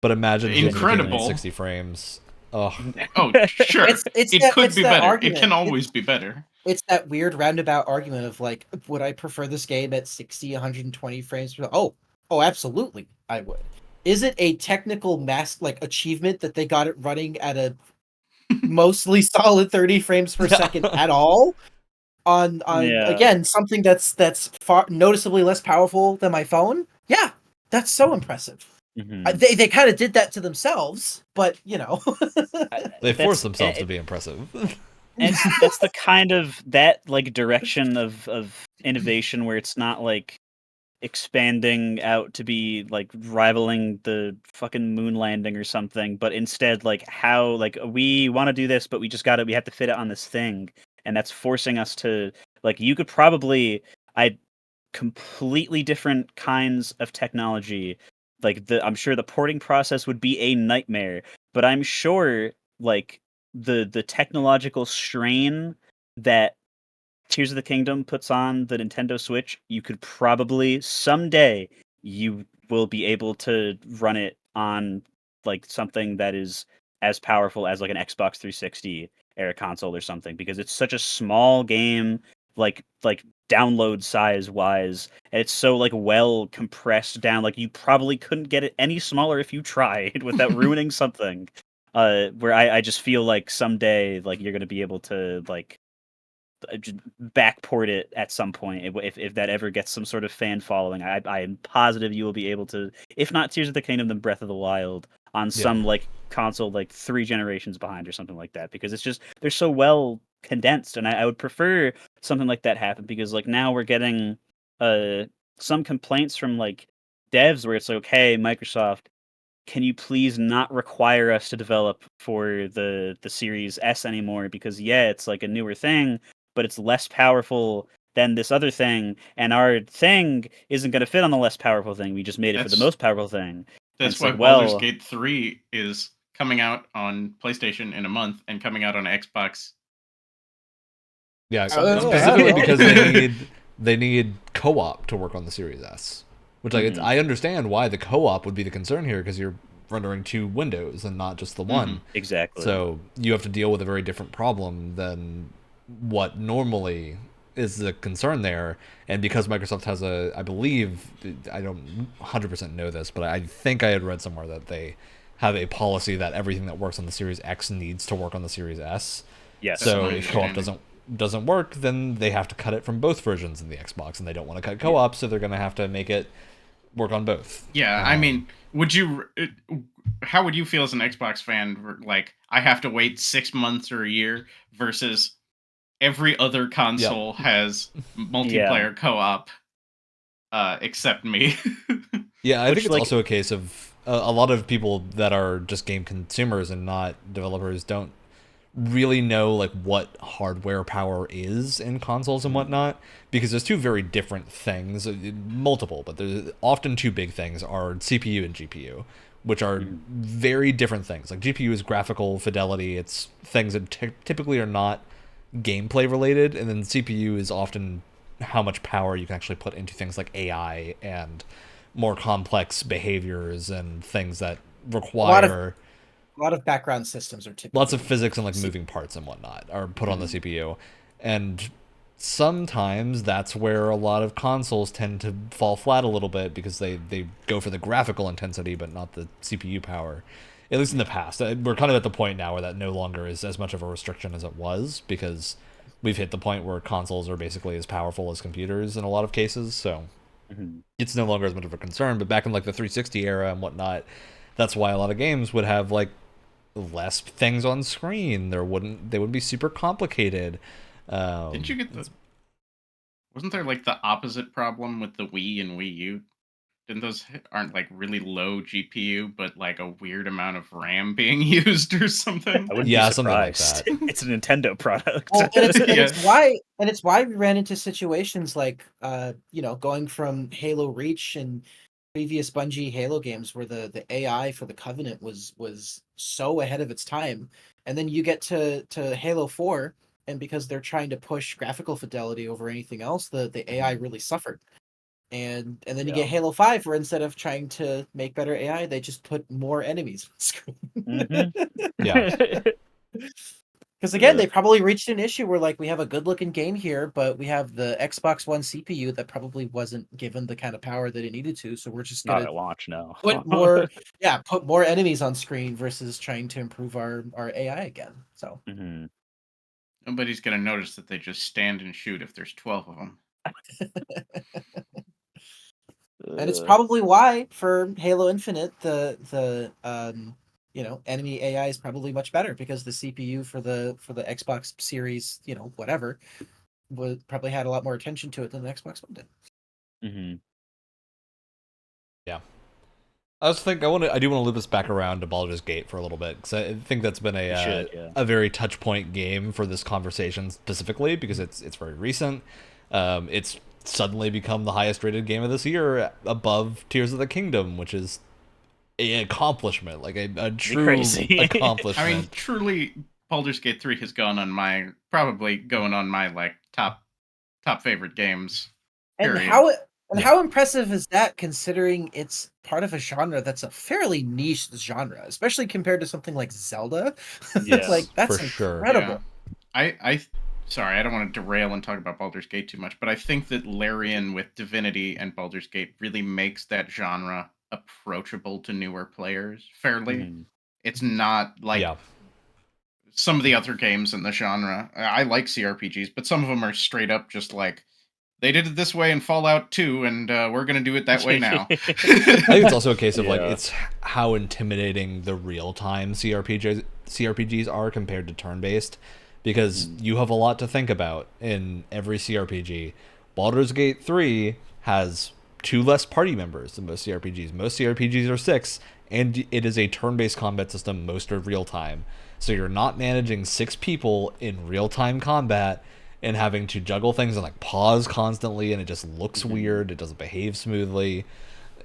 but imagine incredible, 60 frames. Oh sure, it could be better. Argument. It can always be better. It's that weird roundabout argument of like, would I prefer this game at 60, 120 frames? Oh, absolutely, I would. Is it a technical achievement that they got it running at a mostly solid 30 frames per second at all? On again, something that's far noticeably less powerful than my phone? Yeah, that's so impressive. They kind of did that to themselves, but they forced themselves to be impressive. And that's the kind of direction of innovation where it's not like expanding out to be like rivaling the fucking moon landing or something, but instead like how like we want to do this, but we have to fit it on this thing, and that's forcing us to like you could probably completely different kinds of technology. Like I'm sure the porting process would be a nightmare, but I'm sure like the technological strain that Tears of the Kingdom puts on the Nintendo Switch, you could probably someday you will be able to run it on like something that is as powerful as like an Xbox 360 era console or something, because it's such a small game, like download size wise, and it's so like well compressed down. Like you probably couldn't get it any smaller if you tried without ruining something. where I just feel like someday like you're gonna be able to like just backport it at some point if that ever gets some sort of fan following. I am positive you will be able to, if not Tears of the Kingdom, then Breath of the Wild on some like console like 3 generations behind or something like that, because it's just they're so well condensed, and I would prefer something like that happen, because like now we're getting some complaints from like devs where it's like, okay, Microsoft, can you please not require us to develop for the Series S anymore, because yeah, it's like a newer thing, but it's less powerful than this other thing, and our thing isn't going to fit on the less powerful thing. We just made it for the most powerful thing. That's why like, Baldur's well, Gate 3 is coming out on PlayStation in a month and coming out on Xbox. Yeah, Oh, specifically well. because they need co-op to work on the Series S, which like I understand why the co-op would be the concern here, because you're rendering 2 windows and not just the one. exactly. So you have to deal with a very different problem than what normally is the concern there. And because Microsoft has I believe, I don't 100% know this, but I think I had read somewhere that they have a policy that everything that works on the Series X needs to work on the Series S. Yes. So if co-op doesn't work, then they have to cut it from both versions of the Xbox, and they don't want to cut co-op, so they're going to have to make it work on both. Yeah, I mean, how would you feel as an Xbox fan? Like, I have to wait 6 months or a year versus every other console has multiplayer co-op, except me. Yeah, I think it's also a case of a lot of people that are just game consumers and not developers don't really know like what hardware power is in consoles and whatnot, because there's 2 very different things, multiple, but there's often 2 big things are CPU and GPU, which are very different things. Like GPU is graphical fidelity, it's things that typically are not gameplay related, and then CPU is often how much power you can actually put into things like AI and more complex behaviors and things that require a lot of background systems are typically lots of physics and like moving parts and whatnot are put on the CPU. And sometimes that's where a lot of consoles tend to fall flat a little bit, because they go for the graphical intensity but not the CPU power. At least in the past. We're kind of at the point now where that no longer is as much of a restriction as it was, because we've hit the point where consoles are basically as powerful as computers in a lot of cases, so it's no longer as much of a concern. But back in like the 360 era and whatnot, that's why a lot of games would have like less things on screen. They wouldn't be super complicated. Didn't you get wasn't there like the opposite problem with the Wii and Wii U? Didn't those aren't like really low GPU, but like a weird amount of RAM being used or something? I wouldn't be surprised. Something like that. It's a Nintendo product. Well, it's why we ran into situations like going from Halo Reach and previous Bungie Halo games where the AI for the Covenant was so ahead of its time, and then you get to Halo 4, and because they're trying to push graphical fidelity over anything else, the AI really suffered. And then you get Halo 5, where instead of trying to make better AI, they just put more enemies on screen. Yeah. Because again, they probably reached an issue where like we have a good looking game here, but we have the Xbox One CPU that probably wasn't given the kind of power that it needed to. So we're just not gonna at launch, no. put more enemies on screen versus trying to improve our AI again. So Nobody's gonna notice that they just stand and shoot if there's 12 of them. And it's probably why for Halo Infinite the enemy AI is probably much better, because the CPU for the Xbox Series, whatever, probably had a lot more attention to it than the Xbox One did. Yeah. I do want to loop us back around to Baldur's Gate for a little bit, because I think that's been a very touch point game for this conversation specifically, because it's very recent. It's suddenly become the highest rated game of this year, above Tears of the Kingdom, which is an accomplishment, like a true accomplishment. I mean, truly, Baldur's Gate 3 has probably going on my like top favorite games. And how impressive is that, considering it's part of a genre that's a fairly niche genre, especially compared to something like Zelda? Yes, like that's incredible. Yeah. Sorry, I don't want to derail and talk about Baldur's Gate too much, but I think that Larian with Divinity and Baldur's Gate really makes that genre approachable to newer players fairly. It's not like Yeah. some of the other games in the genre. I like CRPGs, but some of them are straight up just like, they did it this way in Fallout 2, and we're going to do it that way now. I think it's also a case of like Yeah. it's how intimidating the real-time CRPGs are compared to turn-based, because you have a lot to think about in every CRPG. Baldur's Gate 3 has 2 less party members than most CRPGs. Most CRPGs are 6, and it is a turn-based combat system. Most are real-time. So you're not managing 6 people in real-time combat and having to juggle things and like pause constantly, and it just looks weird. It doesn't behave smoothly.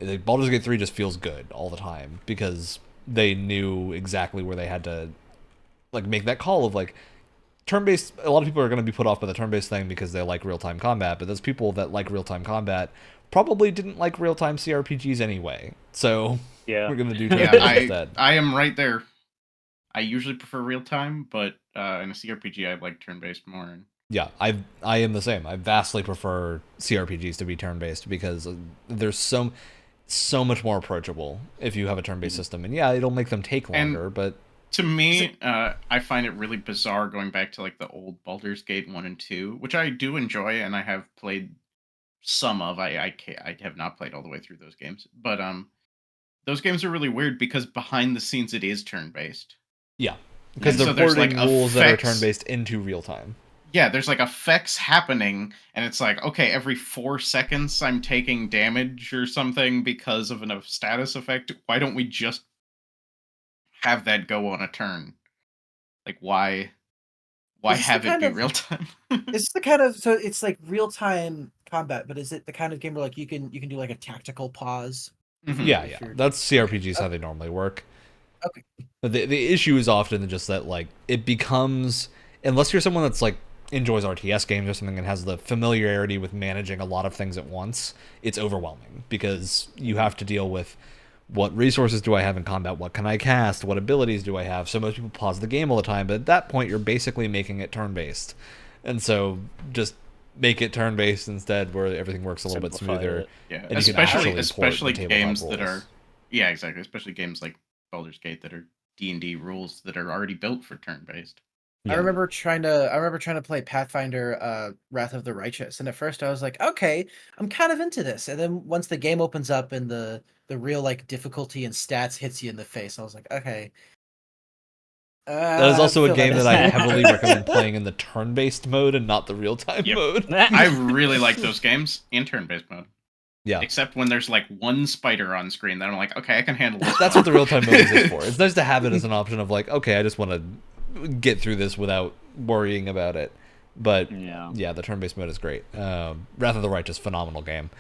Like, Baldur's Gate 3 just feels good all the time because they knew exactly where they had to like make that call of like turn-based. A lot of people are going to be put off by the turn-based thing because they like real-time combat, but those people that like real-time combat probably didn't like real-time CRPGs anyway. So Yeah. we're going to do Yeah, turn-based instead. I am right there. I usually prefer real time, but in a CRPG, I like turn based more. And Yeah, I am the same. I vastly prefer CRPGs to be turn-based because there's so much more approachable if you have a turn-based system. And yeah, it'll make them take longer, but to me, I find it really bizarre going back to like the old Baldur's Gate 1 and 2, which I do enjoy and I have played some of. I have not played all the way through those games, but those games are really weird because behind the scenes it is turn based. yeah, because And they're so there's, porting like, rules that are effects. turn-based into real time. Yeah, there's like effects happening, and it's like, okay, every 4 seconds I'm taking damage or something because of a status effect. Why don't we just have that go on a turn? Like, why Is this the have it kind be of- real time? Is this the kind of, so it's like real time combat, but is it the kind of game where like you can do like a tactical pause? Mhm. Yeah, If yeah, you're- that's CRPGs how they normally work. Okay. But the issue is often just that like it becomes, unless you're someone that's like enjoys RTS games or something and has the familiarity with managing a lot of things at once, it's overwhelming because you have to deal with what resources do I have in combat, what can I cast, what abilities do I have. So most people pause the game all the time, but at that point you're basically making it turn-based. And so just make it turn-based instead, where everything works a little bit Simplify smoother. it. Yeah, And you can actually especially import the tabletop games that rules. are, yeah, exactly. Especially games like Baldur's Gate that are D&D rules that are already built for turn based. I remember trying to play Pathfinder Wrath of the Righteous, and at first I was like, okay, I'm kind of into this. And then once the game opens up and the real like difficulty and stats hits you in the face, I was like, okay. That is also a feel game that I anymore. heavily recommend playing in the turn-based mode and not the real-time Yep. mode. I really like those games in turn based mode. Yeah. Except when there's like one spider on screen, then I'm like, okay, I can handle this. That's one. what the real-time mode is for. It's nice to have it as an option of like, okay, I just want to get through this without worrying about it. But yeah, the turn-based mode is great. Wrath of the Righteous, phenomenal game.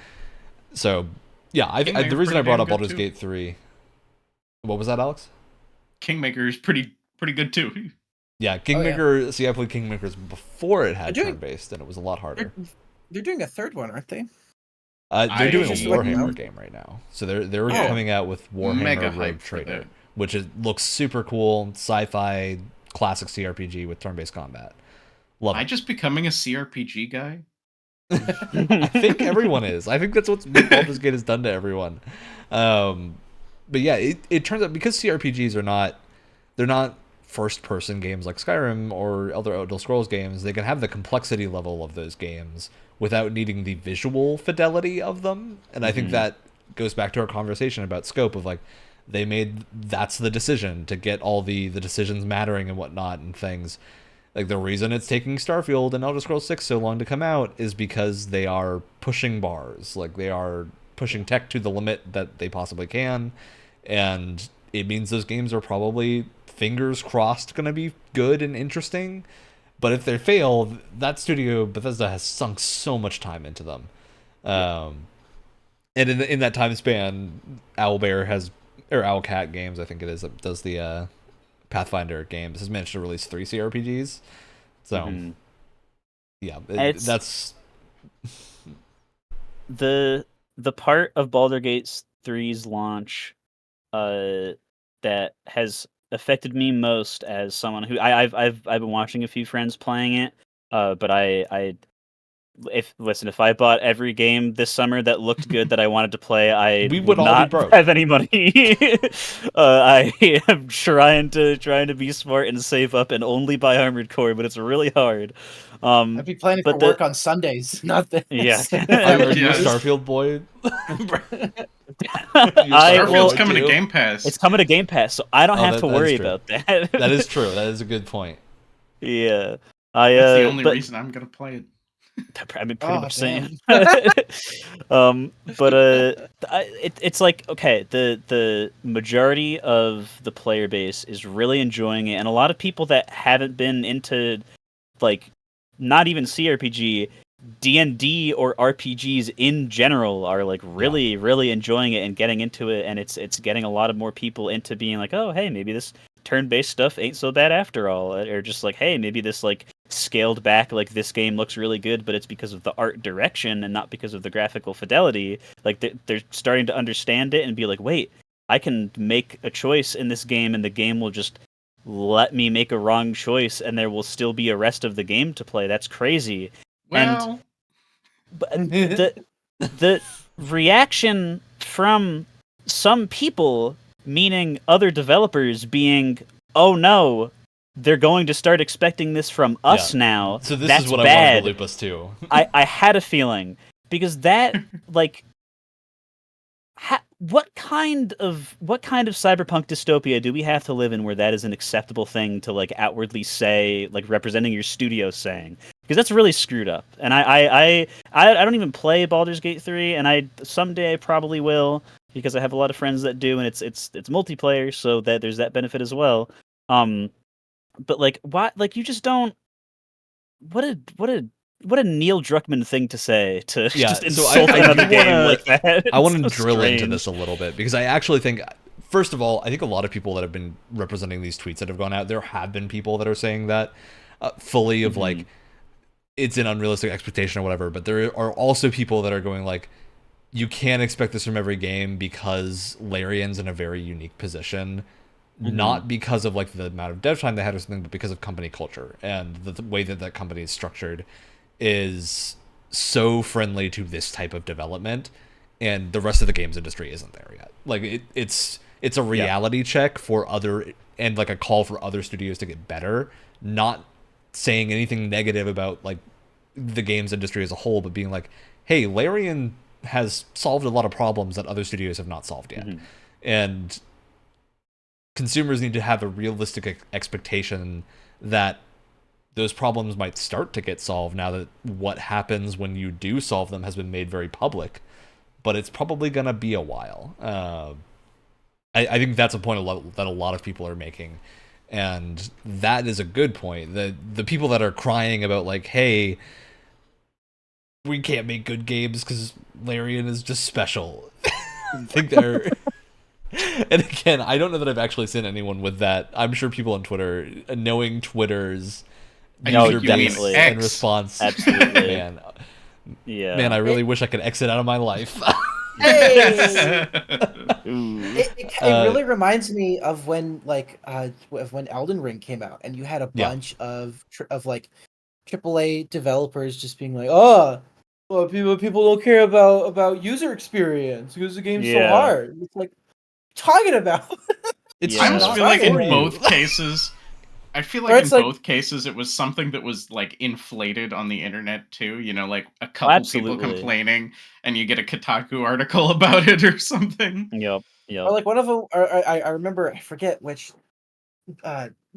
So yeah, the reason I brought up Baldur's Gate 3. What was that, Alex? Kingmaker is pretty good too. Yeah, Kingmaker. See, I played Kingmakers before it had turn-based, and it was a lot harder. They're doing a third one, aren't they? They're doing a just like Warhammer now? game right now. So they're coming out with Warhammer Mega Rogue hyped for Trader, that. which looks super cool, sci-fi, classic CRPG with turn-based combat. Love Am I it. just becoming a CRPG guy? I think everyone is. I think that's what Baldur's Gate has done to everyone. But yeah, it turns out because CRPGs they're not first-person games like Skyrim or other Elder Scrolls games, they can have the complexity level of those games without needing the visual fidelity of them. And I think that goes back to our conversation about scope of like, that's the decision to get all the decisions mattering and whatnot and things. Like the reason it's taking Starfield and Elder Scrolls 6 so long to come out is because they are pushing bars. Like they are pushing tech to the limit that they possibly can. And it means those games are probably, fingers crossed, going to be good and interesting. But if they fail, that studio, Bethesda, has sunk so much time into them. And in that time span, Owlcat Games, I think it is, that does the Pathfinder games, has managed to release 3 CRPGs. So, yeah, that's... The part of Baldur Gate 3's launch that has affected me most as someone who I've been watching a few friends playing it, but I if I bought every game this summer that looked good that I wanted to play, I We would would all be not broke. have any money. I am trying to be smart and save up and only buy Armored Core, but it's really hard. I'd be planning for but work on Sundays, not this. Yeah. Are you a Yes. Starfield boy? Starfield's coming to too? Game Pass. It's coming to Game Pass, so I don't Oh, have that to is worry true. about that. That is true. That is a good point. Yeah. That's the only but reason I'm gonna play it. I mean, pretty Oh, much damn. same. It's like, okay, the majority of the player base is really enjoying it, and a lot of people that haven't been into, like, not even CRPG, D&D or RPGs in general are like really really enjoying it and getting into it, and it's getting a lot of more people into being like, oh hey, maybe this turn-based stuff ain't so bad after all, or just like, hey, maybe this like scaled back, like this game looks really good, but it's because of the art direction and not because of the graphical fidelity. Like they're starting to understand it and be like, wait, I can make a choice in this game and the game will just let me make a wrong choice and there will still be a rest of the game to play. That's crazy. Well, But the reaction from some people, meaning other developers, being, oh no, they're going to start expecting this from us now. So this That's is what bad. I wanted to loop us to. I had a feeling, because that, like, what kind of cyberpunk dystopia do we have to live in where that is an acceptable thing to like outwardly say, like representing your studio saying? Because that's really screwed up. And I don't even play Baldur's Gate 3, and someday I probably will, because I have a lot of friends that do, and it's multiplayer, so that there's that benefit as well. But like, why? Like, you just don't. What a Neil Druckmann thing to say, to just insult another game like that. I want to It's so drill into strange. this a little bit, because I actually think, first of all, I think a lot of people that have been representing these tweets that have gone out, there have been people that are saying that fully of like, it's an unrealistic expectation or whatever, but there are also people that are going like, you can't expect this from every game because Larian's in a very unique position. Not because of like the amount of dev time they had or something, but because of company culture and the way that that company is structured is so friendly to this type of development, and the rest of the games industry isn't there yet. Like it's a reality check for other, and like a call for other studios to get better, not saying anything negative about like the games industry as a whole, but being like, hey, Larian has solved a lot of problems that other studios have not solved yet. And consumers need to have a realistic expectation that those problems might start to get solved now that what happens when you do solve them has been made very public, but it's probably going to be a while. I think that's a point that a lot of people are making, and that is a good point. The people that are crying about like, hey, we can't make good games because Larian is just special. I think they're... And again, I don't know that I've actually seen anyone with that. I'm sure people on Twitter, knowing Twitter's user base definitely. and response, Absolutely. man, Yeah. man, I really wish I could exit out of my life. Hey! Ooh. It really reminds me of when of when Elden Ring came out, and you had a bunch of like AAA developers just being like, oh, well, people don't care about user experience because the game's so hard. It's like, talking about. It's I almost feel like in for you. both cases, both cases it was something that was like inflated on the internet too. You know, like a couple people complaining, and you get a Kotaku article about it or something. Yep. Or like one of them, I remember, I forget which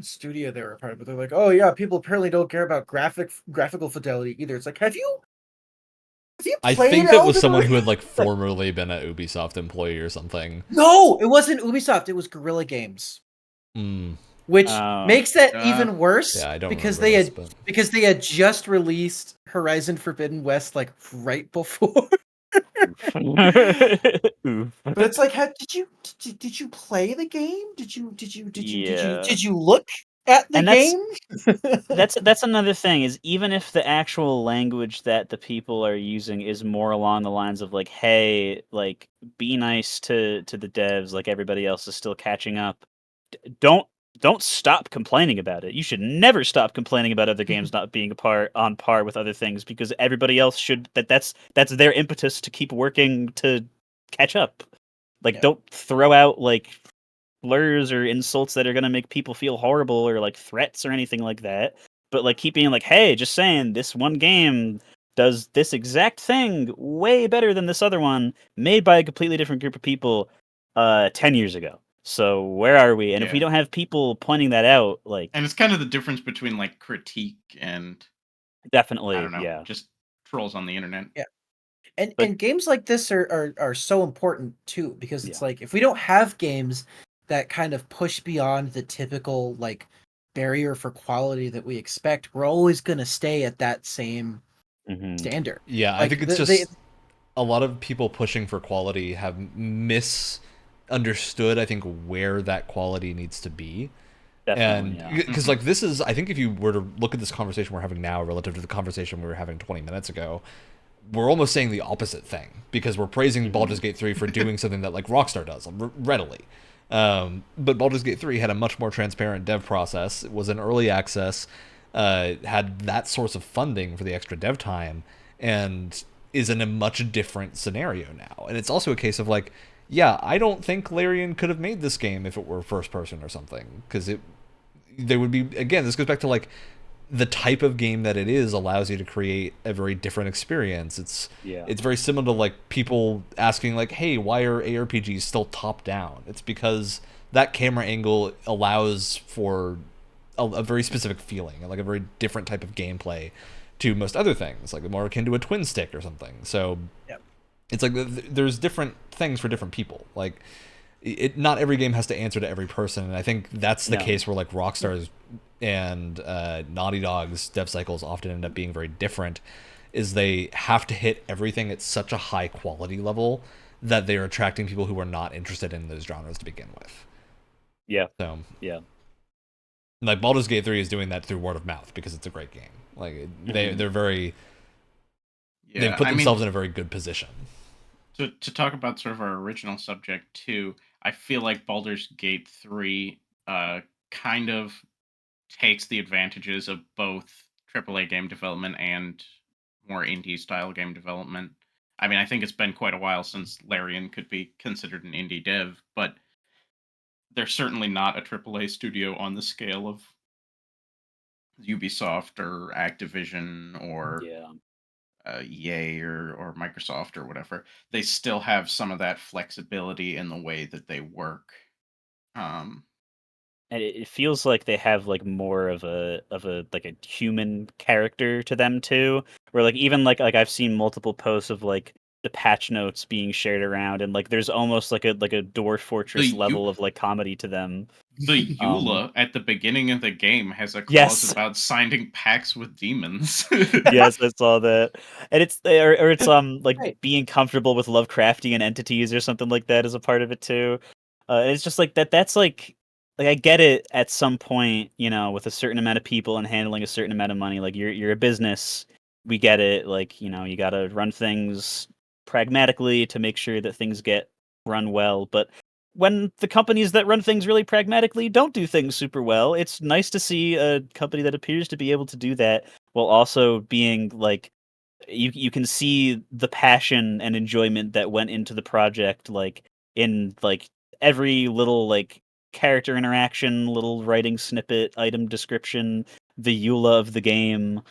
studio they were a part of, but they're like, oh yeah, people apparently don't care about graphical fidelity either. It's like, have you I played think that was Elden someone Ring? who had like formerly been an Ubisoft employee or something. No, it wasn't Ubisoft. It was Guerrilla Games, which makes that even worse. Yeah, I don't because remember because they had just released Horizon Forbidden West like right before. But it's like, did you play the game? Did you look at the game? That's another thing, is even if the actual language that the people are using is more along the lines of like, hey, like, be nice to the devs, like everybody else is still catching up. Don't don't stop complaining about it. You should never stop complaining about other games not being on par with other things, because everybody else should. That's their impetus to keep working to catch up. Like, don't throw out like slurs or insults that are gonna make people feel horrible, or like threats or anything like that. But like keep being like, hey, just saying, this one game does this exact thing way better than this other one, made by a completely different group of people 10 years ago. So where are we? And if we don't have people pointing that out, like... And it's kind of the difference between, like, critique and... Definitely, I don't know, yeah. just trolls on the internet. Yeah. And games like this are so important, too, because it's like, if we don't have games that kind of push beyond the typical, like, barrier for quality that we expect, we're always going to stay at that same standard. Yeah, like, I think it's just a lot of people pushing for quality have misunderstood, I think, where that quality needs to be. Definitely, and because like this is, I think if you were to look at this conversation we're having now relative to the conversation we were having 20 minutes ago, we're almost saying the opposite thing, because we're praising Baldur's Gate 3 for doing something that like Rockstar does readily. But Baldur's Gate 3 had a much more transparent dev process. It was an early access, had that source of funding for the extra dev time, and is in a much different scenario now. And it's also a case of like, yeah, I don't think Larian could have made this game if it were first person or something, because there would be, again, this goes back to like the type of game that it is allows you to create a very different experience. It's very similar to like people asking like, hey, why are ARPGs still top down? It's because that camera angle allows for a very specific feeling, like a very different type of gameplay to most other things, like more akin to a twin stick or something. So it's like there's different things for different people. Like not every game has to answer to every person, and I think that's the case where like Rockstar's and Naughty Dog's dev cycles often end up being very different, is they have to hit everything at such a high quality level that they're attracting people who are not interested in those genres to begin with. So like Baldur's Gate 3 is doing that through word of mouth because it's a great game. Like they're very they've put themselves in a very good position. To talk about sort of our original subject too, I feel like Baldur's Gate 3 kind of takes the advantages of both AAA game development and more indie style game development. I mean, I think it's been quite a while since Larian could be considered an indie dev, but they're certainly not a AAA studio on the scale of Ubisoft or Activision or EA or Microsoft or whatever. They still have some of that flexibility in the way that they work. And it feels like they have like more of a like a human character to them too, where like even like I've seen multiple posts of like the patch notes being shared around, and like there's almost like a Dwarf Fortress level of like comedy to them. The EULA at the beginning of the game has a clause about signing pacts with demons. Yes, I saw that. And it's like being comfortable with Lovecraftian entities or something like that is a part of it too. It's just like that's like I get it at some point, you know, with a certain amount of people and handling a certain amount of money. Like you're a business, we get it. Like, you know, you got to run things pragmatically to make sure that things get run well. But when the companies that run things really pragmatically don't do things super well, it's nice to see a company that appears to be able to do that while also being like, you can see the passion and enjoyment that went into the project, like in like every little like character interaction, little writing snippet, item description, the EULA of the game.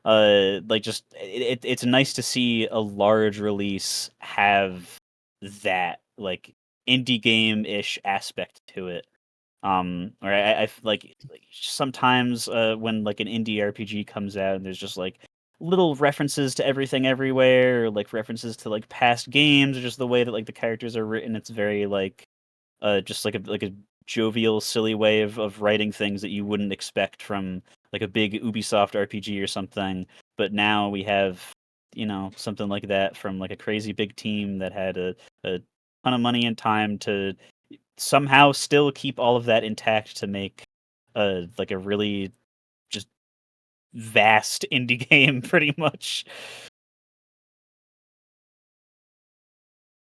Like just it's nice to see a large release have that like indie game-ish aspect to it. Or I like sometimes when like an indie RPG comes out and there's just like little references to everything everywhere, or like references to like past games, or just the way that like the characters are written, it's very like just like a jovial, silly way of writing things that you wouldn't expect from like a big Ubisoft RPG or something. But now we have, you know, something like that from like a crazy big team that had a ton of money and time to somehow still keep all of that intact to make like a really just vast indie game pretty much.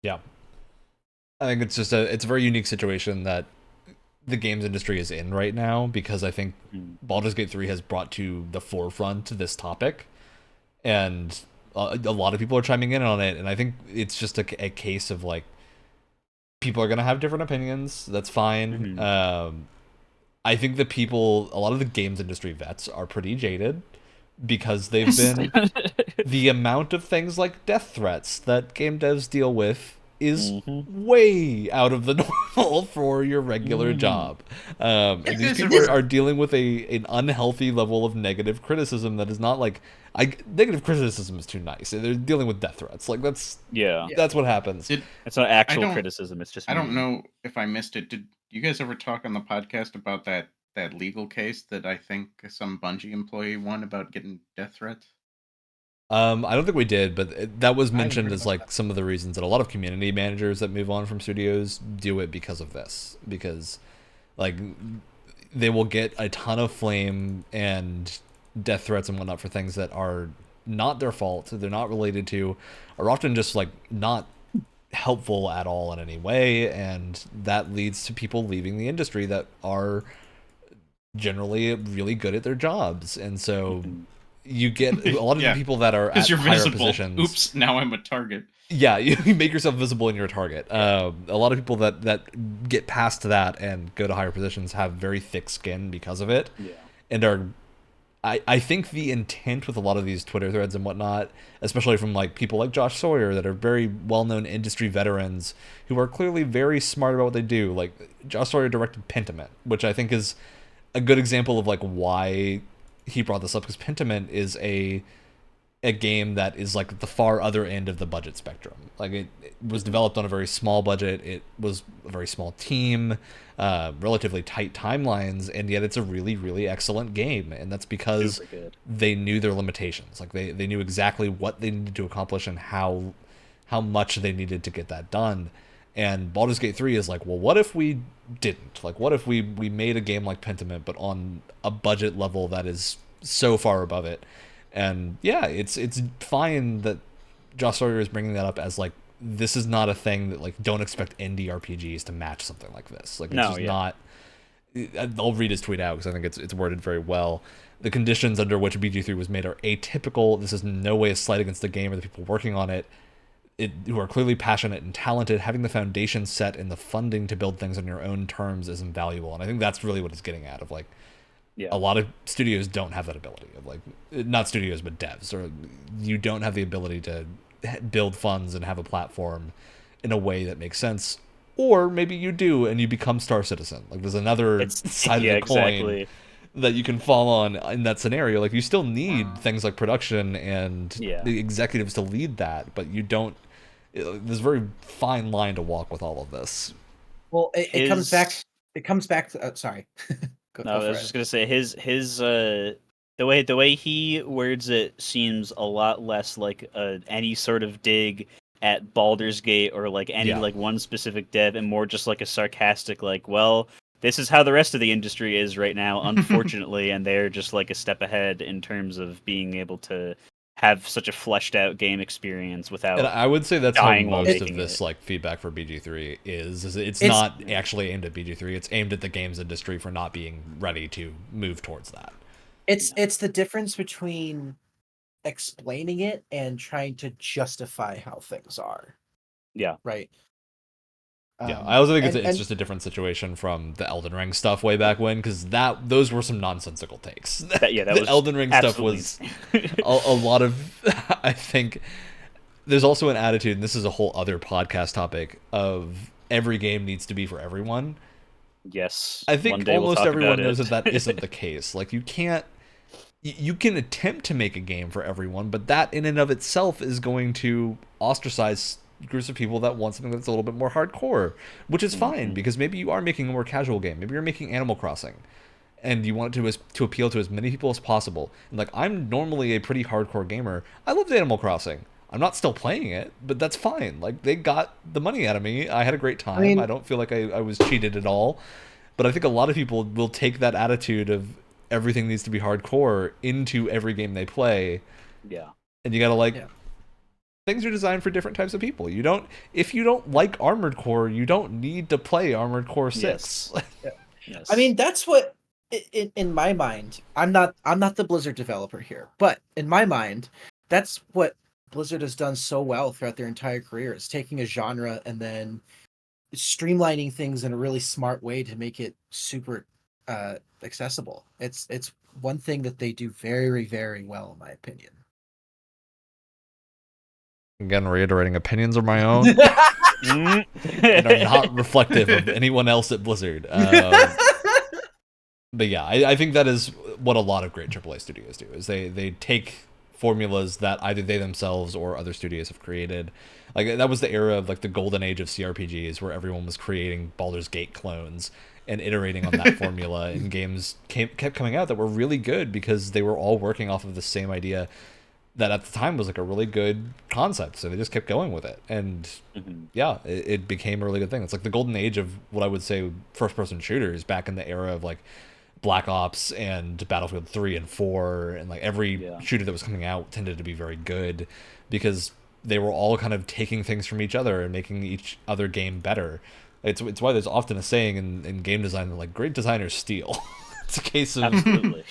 Yeah. I think it's just it's a very unique situation that the games industry is in right now, because I think Baldur's Gate 3 has brought to the forefront this topic, and a lot of people are chiming in on it, and I think it's just a case of like, people are going to have different opinions. That's fine. I think a lot of the games industry vets are pretty jaded, because they've been the amount of things like death threats that game devs deal with is way out of the normal for your regular job. And these people are dealing with an unhealthy level of negative criticism that is not like, negative criticism is too nice. They're dealing with death threats. Like, that's what happens. It's not actual criticism. It's just I don't know if I missed it. Did you guys ever talk on the podcast about that legal case that I think some Bungie employee won about getting death threats? I don't think we did, but that was mentioned as like some of the reasons that a lot of community managers that move on from studios do it because of this. Because, like, they will get a ton of flame and death threats and whatnot for things that are not their fault, they're not related to, are often just like not helpful at all in any way, and that leads to people leaving the industry that are generally really good at their jobs. And so you get a lot of the people that are at higher positions. Oops, now I'm a target. Yeah, you make yourself visible in your target. A lot of people that get past that and go to higher positions have very thick skin because of it, and are. I think the intent with a lot of these Twitter threads and whatnot, especially from like people like Josh Sawyer that are very well-known industry veterans who are clearly very smart about what they do. Like, Josh Sawyer directed Pentiment, which I think is a good example of like why he brought this up, because Pentiment is a game that is like the far other end of the budget spectrum. Like, it was developed on a very small budget. It was a very small team, relatively tight timelines, and yet it's a really, really excellent game. And that's because they knew their limitations. Like, they knew exactly what they needed to accomplish and how much they needed to get that done. And Baldur's Gate 3 is like, well, what if we didn't? Like, what if we made a game like Pentiment, but on a budget level that is so far above it? And yeah, it's fine that Josh Sawyer is bringing that up as like, this is not a thing that, like, don't expect indie RPGs to match something like this. Like, it's not. I'll read his tweet out because I think it's worded very well. The conditions under which BG3 was made are atypical. This is in no way a slight against the game or the people working on it, who are clearly passionate and talented. Having the foundation set and the funding to build things on your own terms is invaluable. And I think that's really what he's getting at, of like, a lot of studios don't have that ability, of like, not studios but devs, or you don't have the ability to build funds and have a platform in a way that makes sense. Or maybe you do and you become Star Citizen. Like, there's another side of the coin that you can fall on in that scenario. Like, you still need things like production and the executives to lead that, but you don't. There's a very fine line to walk with all of this. Well, it comes back. It comes back to. Sorry. I was just gonna say his the way he words it seems a lot less like any sort of dig at Baldur's Gate or like any like one specific dev, and more just like a sarcastic like, well, this is how the rest of the industry is right now, unfortunately, and they're just like a step ahead in terms of being able to have such a fleshed out game experience without. And I would say that's how most of this like feedback for BG3 is it's not actually aimed at BG3. It's aimed at the games industry for not being ready to move towards that. It's the difference between explaining it and trying to justify how things are. Yeah. Right. Yeah, I also think it's just a different situation from the Elden Ring stuff way back when, because those were some nonsensical takes. The Elden Ring stuff was a lot of. I think there's also an attitude, and this is a whole other podcast topic, of every game needs to be for everyone. Yes, I think almost everyone knows that isn't the case. Like, you can't. You can attempt to make a game for everyone, but that in and of itself is going to ostracize groups of people that want something that's a little bit more hardcore, which is fine, because maybe you are making a more casual game. Maybe you're making Animal Crossing, and you want it to appeal to as many people as possible. And like, I'm normally a pretty hardcore gamer. I loved Animal Crossing. I'm not still playing it, but that's fine. Like, they got the money out of me. I had a great time. I don't feel like I was cheated at all. But I think a lot of people will take that attitude of everything needs to be hardcore into every game they play. Yeah. And you gotta things are designed for different types of people. If you don't like Armored Core, you don't need to play Armored Core 6. Yes. Yes. I mean, that's what in my mind. I'm not the Blizzard developer here, but in my mind, that's what Blizzard has done so well throughout their entire career. Is taking a genre and then streamlining things in a really smart way to make it super accessible. It's one thing that they do very, very well, in my opinion. Again, reiterating, opinions are my own and are not reflective of anyone else at Blizzard. But yeah, I think that is what a lot of great AAA studios do, is they take formulas that either they themselves or other studios have created. Like, that was the era of, like, the golden age of CRPGs, where everyone was creating Baldur's Gate clones and iterating on that formula, and games kept coming out that were really good because they were all working off of the same idea that at the time was, like, a really good concept, so they just kept going with it. And yeah, it became a really good thing. It's like the golden age of what I would say first-person shooters back in the era of, like, Black Ops and Battlefield 3 and 4, and, like, every shooter that was coming out tended to be very good because they were all kind of taking things from each other and making each other game better. It's why there's often a saying in game design that, like, great designers steal. It's a case of Absolutely.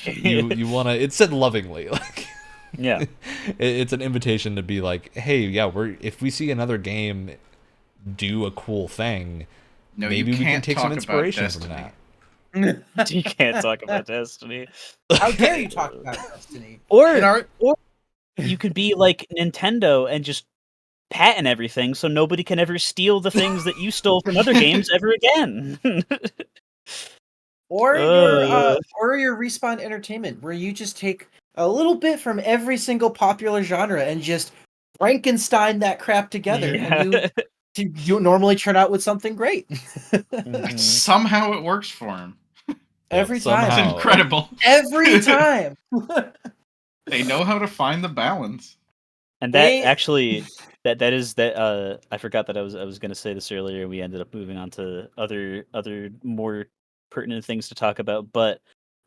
you want to. It's said lovingly, like. Yeah. It's an invitation to be like, hey, yeah, if we see another game do a cool thing, maybe we can take some inspiration from that. You can't talk about Destiny. How dare you talk about Destiny? Or you could be like Nintendo and just patent everything so nobody can ever steal the things that you stole from other games ever again. Or your Respawn Entertainment, where you just take a little bit from every single popular genre and just Frankenstein that crap together, and you normally turn out with something great. Somehow it works for him. Every time. It's incredible. Every time. They know how to find the balance. And that actually I forgot that I was going to say this earlier. We ended up moving on to other more pertinent things to talk about, but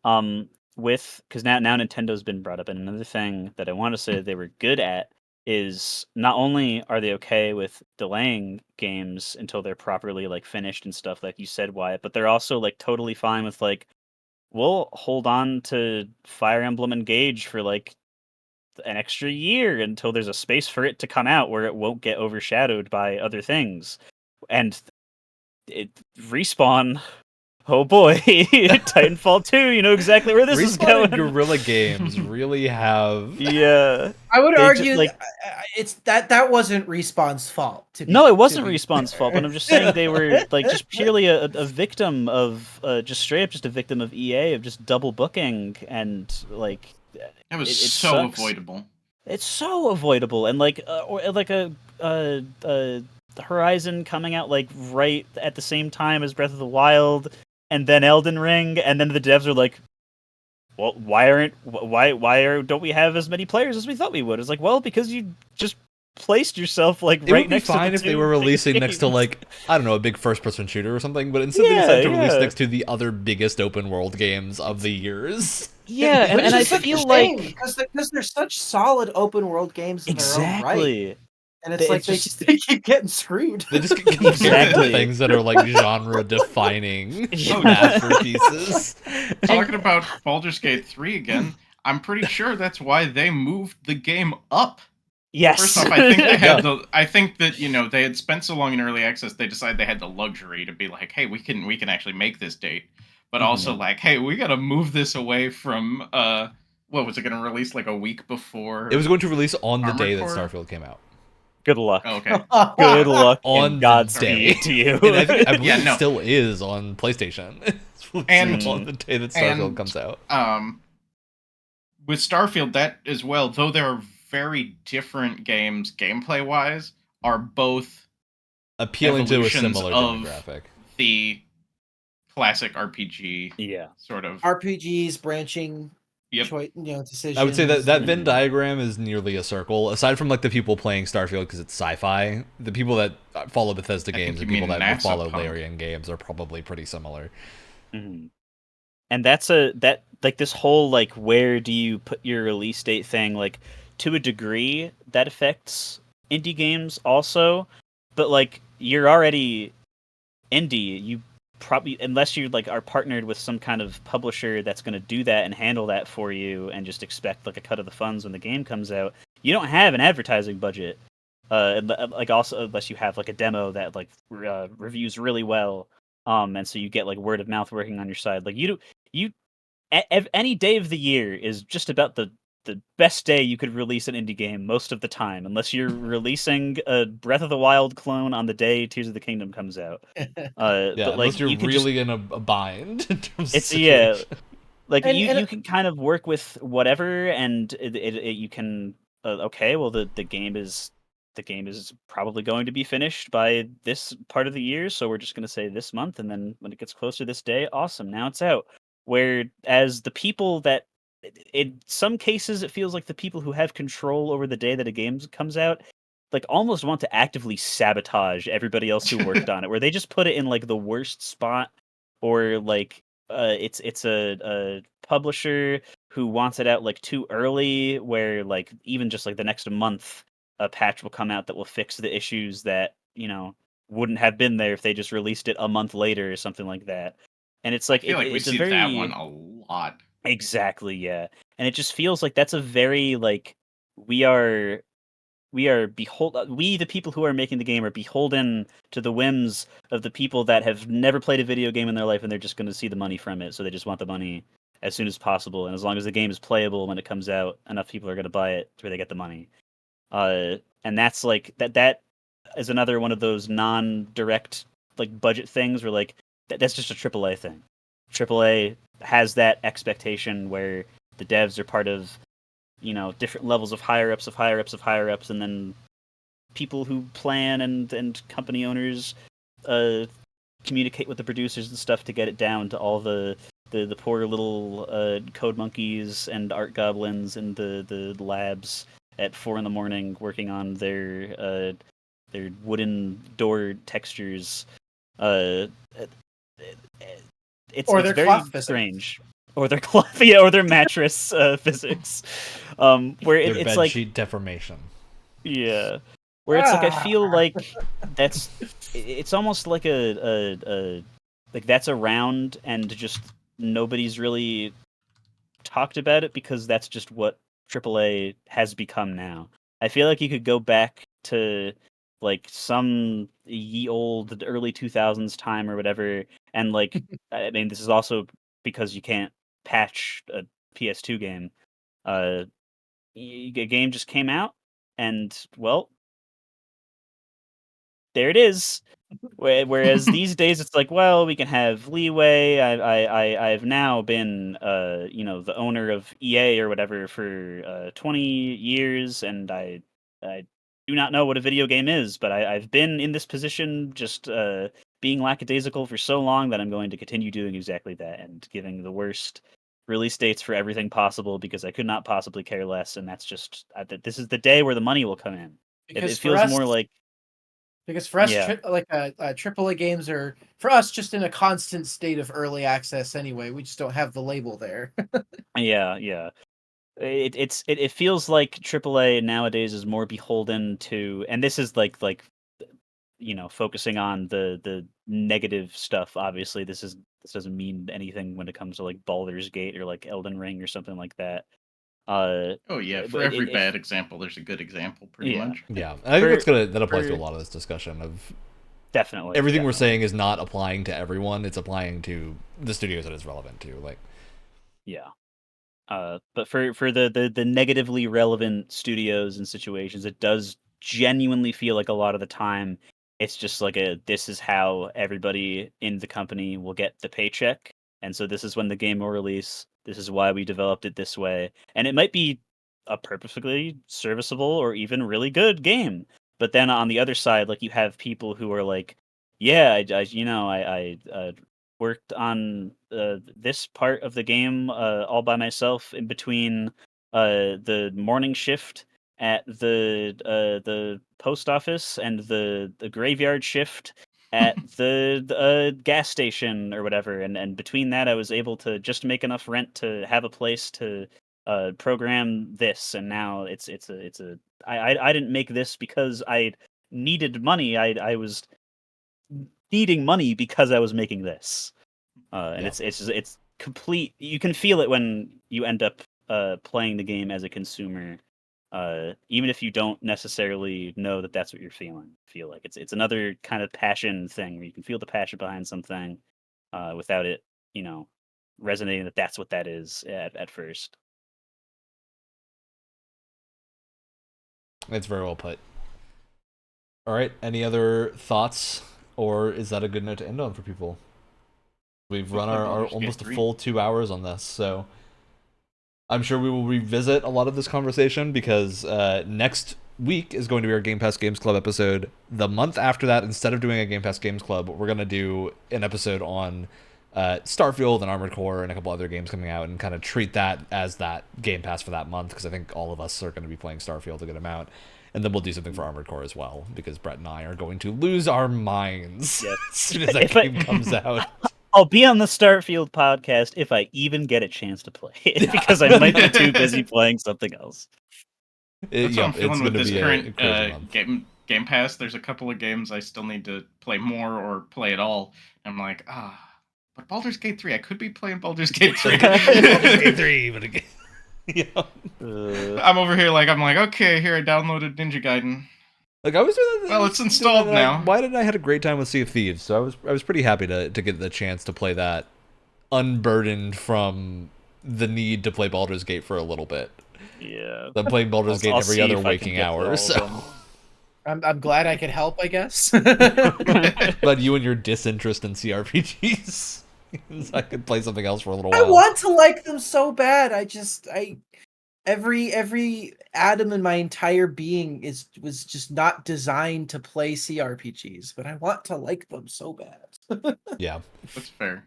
because now Nintendo's been brought up, and another thing that I want to say that they were good at is not only are they okay with delaying games until they're properly, like, finished and stuff, like you said, Wyatt, but they're also, like, totally fine with, like, we'll hold on to Fire Emblem Engage for, like, an extra year until there's a space for it to come out where it won't get overshadowed by other things. And Respawn, oh boy, Titanfall 2, you know exactly where this is going. Guerrilla Games really have... Yeah. I would argue it's that wasn't Respawn's fault. No, it wasn't Respawn's fault, but I'm just saying they were, like, just purely a victim of, just straight up just a victim of EA, of just double booking, and, like... It was so sucks. avoidable. It's so avoidable, and like a Horizon coming out, like, right at the same time as Breath of the Wild, and then Elden Ring, and then the devs are like, well, why don't we have as many players as we thought we would? It's like, well, because you just placed yourself, like, right next to the It would be fine if they were releasing next to, like, I don't know, a big first-person shooter or something, but instead they decided to release next to the other biggest open-world games of the years. Yeah, and I feel like... Because they're such solid open-world games in their own right. And it's like they keep getting screwed. They just keep getting things that are, like, genre-defining masterpieces. Talking about Baldur's Gate 3 again, I'm pretty sure that's why they moved the game up. Yes. First off, I think they had I think that, you know, they had spent so long in early access, they decided they had the luxury to be like, hey, we can actually make this date. But also, like, hey, we gotta move this away from what was it gonna release, like, a week before? It was going to release on the day that Starfield came out. Good luck. Oh, okay. Good luck on God's day to you. And I believe it still is on PlayStation. And on the day that Starfield comes out. With Starfield, that as well, though there are very different games gameplay-wise, are both appealing to a similar demographic. The classic RPG, sort of RPGs branching. Decisions. I would say that Venn diagram is nearly a circle. Aside from, like, the people playing Starfield because it's sci-fi, the people that follow Bethesda games and people that follow Larian games are probably pretty similar. Mm-hmm. And that's this whole, like, where do you put your release date thing, like, to a degree that affects indie games also, but, like, you're already indie. You probably, unless you like are partnered with some kind of publisher that's going to do that and handle that for you, and just expect like a cut of the funds when the game comes out, you don't have an advertising budget. Like also unless you have like a demo that like reviews really well, and so you get like word of mouth working on your side. Like any day of the year is just about the best day you could release an indie game most of the time, unless you're releasing a Breath of the Wild clone on the day Tears of the Kingdom comes out. Yeah, But like unless you're you could just really in a bind in terms of it's yeah, situation. like And you can kind of work with whatever, and you can okay, well the game is probably going to be finished by this part of the year, so we're just going to say this month, and then when it gets closer this day, awesome, now it's out. Whereas the people that in some cases it feels like the people who have control over the day that a game comes out like almost want to actively sabotage everybody else who worked on it, where they just put it in like the worst spot, or like it's a publisher who wants it out like too early, where like even just like the next month a patch will come out that will fix the issues that wouldn't have been there if they just released it a month later or something like that. And it's I like feel like we it's a see that one very a lot. exactly, yeah. And it just feels like that's a very like we are we the people who are making the game are beholden to the whims of the people that have never played a video game in their life, and they're just going to see the money from it, so they just want the money as soon as possible. And as long as the game is playable when it comes out, enough people are going to buy it where they get the money. And that's like that is another one of those non-direct like budget things where like that's just a AAA thing. AAA has that expectation where the devs are part of different levels of higher ups of higher ups of higher ups, and then people who plan and company owners uh, communicate with the producers and stuff to get it down to all the poor little code monkeys and art goblins in the labs at 4 a.m. working on their wooden door textures. Uh, or it's their very cloth physics. strange. Or their cloth, yeah, or their mattress physics, where Their it's bed like, sheet deformation. yeah, where it's like I feel Ah. like that's it's almost like a like that's around and just nobody's really talked about it because that's just what AAA has become now. I feel like you could go back to like some ye old early 2000s time or whatever, and like I mean this is also because you can't patch a PS2 game. Uh, a game just came out, and well, there it is. Whereas these days it's like, well, we can have leeway. I've now been the owner of EA or whatever for 20 years, and I do not know what a video game is, but I've been in this position just being lackadaisical for so long that I'm going to continue doing exactly that and giving the worst release dates for everything possible because I could not possibly care less, and that's just this is the day where the money will come in. It because for feels us more like because for us yeah. AAA games are for us just in a constant state of early access anyway. We just don't have the label there. Yeah, yeah. It feels like AAA nowadays is more beholden to, and this is like focusing on the negative stuff. Obviously, this doesn't mean anything when it comes to like Baldur's Gate or like Elden Ring or something like that. Oh yeah, for But every if bad example, there's a good example, pretty yeah, much. Yeah, I think for that applies to a for lot of this discussion of definitely everything we're saying is not applying to everyone. It's applying to the studios that it's relevant to. Like, yeah. But for the negatively relevant studios and situations, it does genuinely feel like a lot of the time it's just like this is how everybody in the company will get the paycheck, and so this is when the game will release. This is why we developed it this way, and it might be a perfectly serviceable or even really good game. But then on the other side, like you have people who are like, yeah, I worked on this part of the game all by myself in between the morning shift at the post office and the graveyard shift at the gas station or whatever, and between that I was able to just make enough rent to have a place to program this, and now it's a I didn't make this because I needed money. I was needing money because I was making this. And Yeah. it's complete. You can feel it when you end up playing the game as a consumer, even if you don't necessarily know that that's what you're feeling. Feel like it's another kind of passion thing where you can feel the passion behind something, without it, resonating that that's what that is at first. It's very well put. All right. Any other thoughts, or is that a good note to end on for people? We've run our Baldur's Gate almost a 3. full 2 hours on this, so I'm sure we will revisit a lot of this conversation because next week is going to be our Game Pass Games Club episode. The month after that, instead of doing a Game Pass Games Club, we're going to do an episode on Starfield and Armored Core and a couple other games coming out and kind of treat that as that Game Pass for that month because I think all of us are going to be playing Starfield a good amount. And then we'll do something for Armored Core as well because Brett and I are going to lose our minds Yep. as soon as that game comes out. I'll be on the Starfield podcast if I even get a chance to play it because I might be too busy playing something else. That's how I'm It's feeling with gonna this be a current crazy month. Game Pass. There's a couple of games I still need to play more or play at all. I'm like, but Baldur's Gate 3, I could be playing Baldur's Gate 3. Baldur's Gate 3, but again, I'm over here I'm like, okay, here I downloaded Ninja Gaiden. Like I was doing that. Well, it's installed now. Why didn't I had a great time with Sea of Thieves? So I was pretty happy to get the chance to play that, unburdened from the need to play Baldur's Gate for a little bit. Yeah, I'm playing Baldur's Gate I'll every see other if I can waking get to hour. all of So, them. I'm glad I could help, I guess. but you and your disinterest in CRPGs, I could play something else for a little I while. want to like them so bad. Every atom in my entire being was just not designed to play CRPGs, but I want to like them so bad. Yeah. That's fair.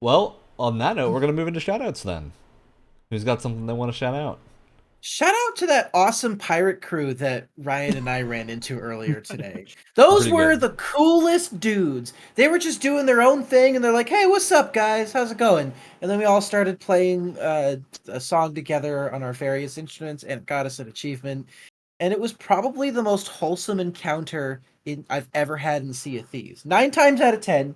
Well, on that note, we're gonna move into shoutouts then. Who's got something they want to shout out? Shout out to that awesome pirate crew that Ryan and I ran into earlier today. Those Pretty were good. the coolest dudes. They were just doing their own thing, and they're like, "Hey, what's up, guys? How's it going?" And then we all started playing a song together on our various instruments, and it got us an achievement. And it was probably the most wholesome encounter I've ever had in Sea of Thieves. 9 times out of 10,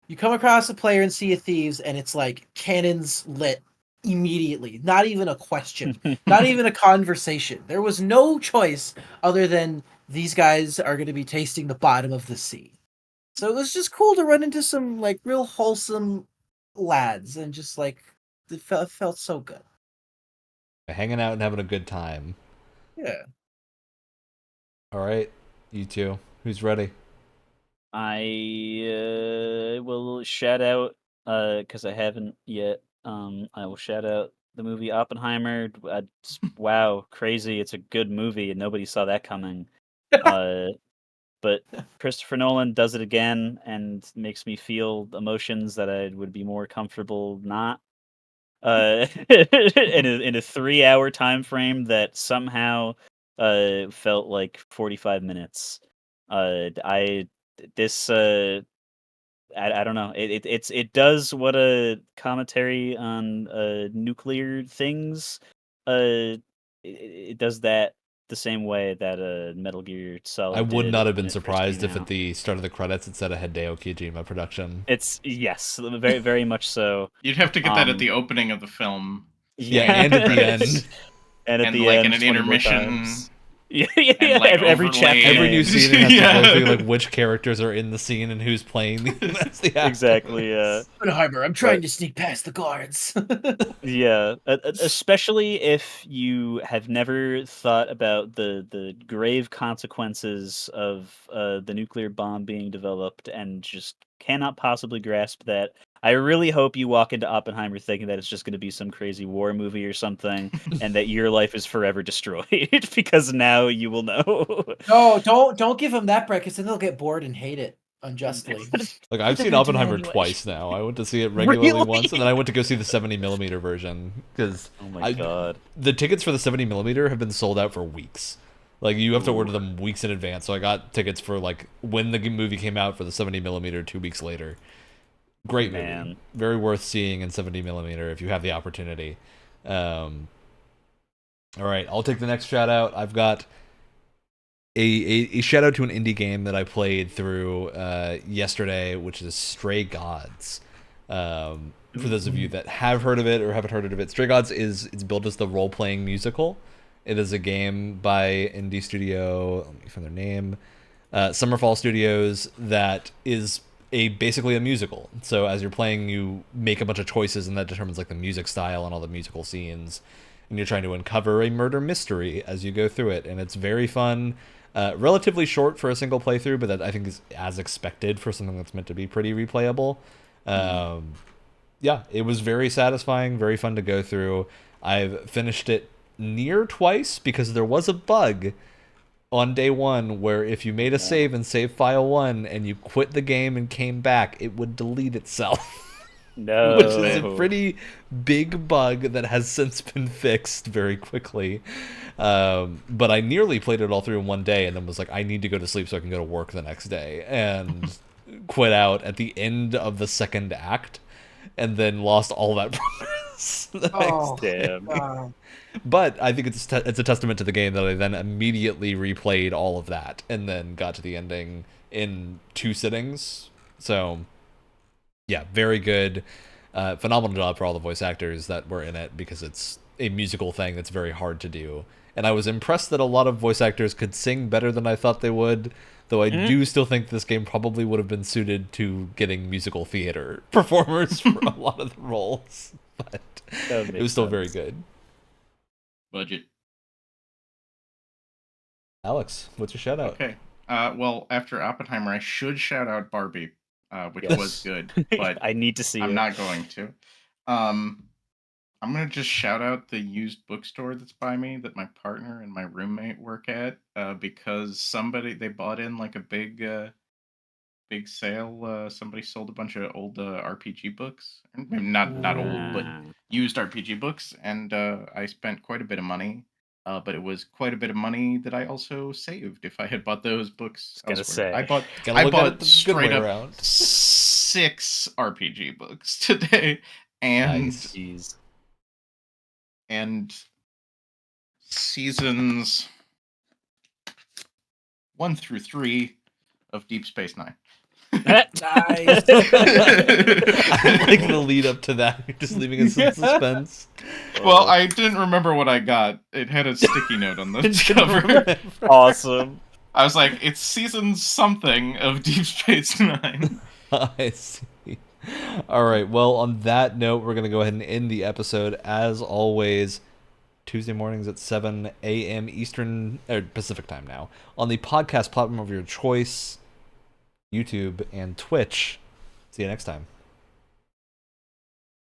you come across a player in Sea of Thieves, and it's like cannons lit immediately. Not even a question. Not even a conversation. There was no choice other than these guys are going to be tasting the bottom of the sea. So it was just cool to run into some like real wholesome lads and just like it felt so good. Hanging out and having a good time. Yeah. All right, you two. Who's ready? I will shout out because I haven't yet. I will shout out the movie Oppenheimer. Wow, crazy! It's a good movie, and nobody saw that coming. But Christopher Nolan does it again, and makes me feel emotions that I would be more comfortable not. In a 3-hour time frame that somehow felt like 45 minutes. I this I don't know. It does what a commentary on nuclear things. It does that the same way that Metal Gear Solid. I would did not have when been it first surprised came if at out. the start of the credits it said a Hideo Kojima production. It's yes, very very much so. You'd have to get that at the opening of the film. Yeah, and at the end. And at And, the like, end, in an 20 more intermission, times. Yeah, yeah, and, like, every chapter. overlaid. Every new scene it has Yeah. to go through like which characters are in the scene and who's playing the that's the actors. Exactly. Oppenheimer, I'm trying to sneak past the guards. Yeah, especially if you have never thought about the grave consequences of the nuclear bomb being developed and just cannot possibly grasp that. I really hope you walk into Oppenheimer thinking that it's just going to be some crazy war movie or something, and that your life is forever destroyed because now you will know. No, don't give them that break, because then they'll get bored and hate it unjustly. Like I've They're seen gonna do it Oppenheimer anyway. twice now. I went to see it regularly Really? once, and then I went to go see the 70mm version because Oh my god. the tickets for the 70mm have been sold out for weeks. Like you have to order them weeks in advance. So I got tickets for like when the movie came out for the 70mm 2 weeks later. Great movie, Man. very worth seeing in 70mm if you have the opportunity. All right, I'll take the next shout out. I've got a shout out to an indie game that I played through yesterday, which is Stray Gods. For those of you that have heard of it or haven't heard of it, Stray Gods it's billed as the role-playing musical. It is a game by indie studio, let me find their name, Summerfall Studios, that is basically a musical. So as you're playing, you make a bunch of choices, and that determines like the music style and all the musical scenes. And you're trying to uncover a murder mystery as you go through it, and it's very fun. Relatively short for a single playthrough, but that I think is as expected for something that's meant to be pretty replayable. Yeah, it was very satisfying, very fun to go through. I've finished it near twice because there was a bug on day one where if you made a save in save file 1 and you quit the game and came back, it would delete itself. No. Which is a pretty big bug that has since been fixed very quickly. But I nearly played it all through in one day and then was like, I need to go to sleep so I can go to work the next day. And quit out at the end of the second act and then lost all that progress the next day. Damn. But I think it's a testament to the game that I then immediately replayed all of that and then got to the ending in 2 sittings. So, yeah, very good. Phenomenal job for all the voice actors that were in it because it's a musical thing that's very hard to do. And I was impressed that a lot of voice actors could sing better than I thought they would, though I do still think this game probably would have been suited to getting musical theater performers for a lot of the roles. But it was still very good. Budget. Alex, what's your shout out? Okay. Well, after Oppenheimer, I should shout out Barbie, which was good, but I need to see I'm it. not going to. I'm gonna just shout out the used bookstore that's by me that my partner and my roommate work at, because they bought in like a big sale. Somebody sold a bunch of old RPG books, not old, but used RPG books, and I spent quite a bit of money. But it was quite a bit of money that I also saved if I had bought those books elsewhere. I bought straight up 6 RPG books today, and Nice. and seasons 1 through 3 of Deep Space Nine. Nice. I like the lead up to that. You're just leaving us in suspense. Well, I didn't remember what I got. It had a sticky note on the cover. Awesome. I was like, it's season something of Deep Space Nine. I see. All right. Well, on that note, we're going to go ahead and end the episode. As always, Tuesday mornings at 7 a.m. Eastern or Pacific time now on the podcast platform of your choice, YouTube and Twitch. See you next time.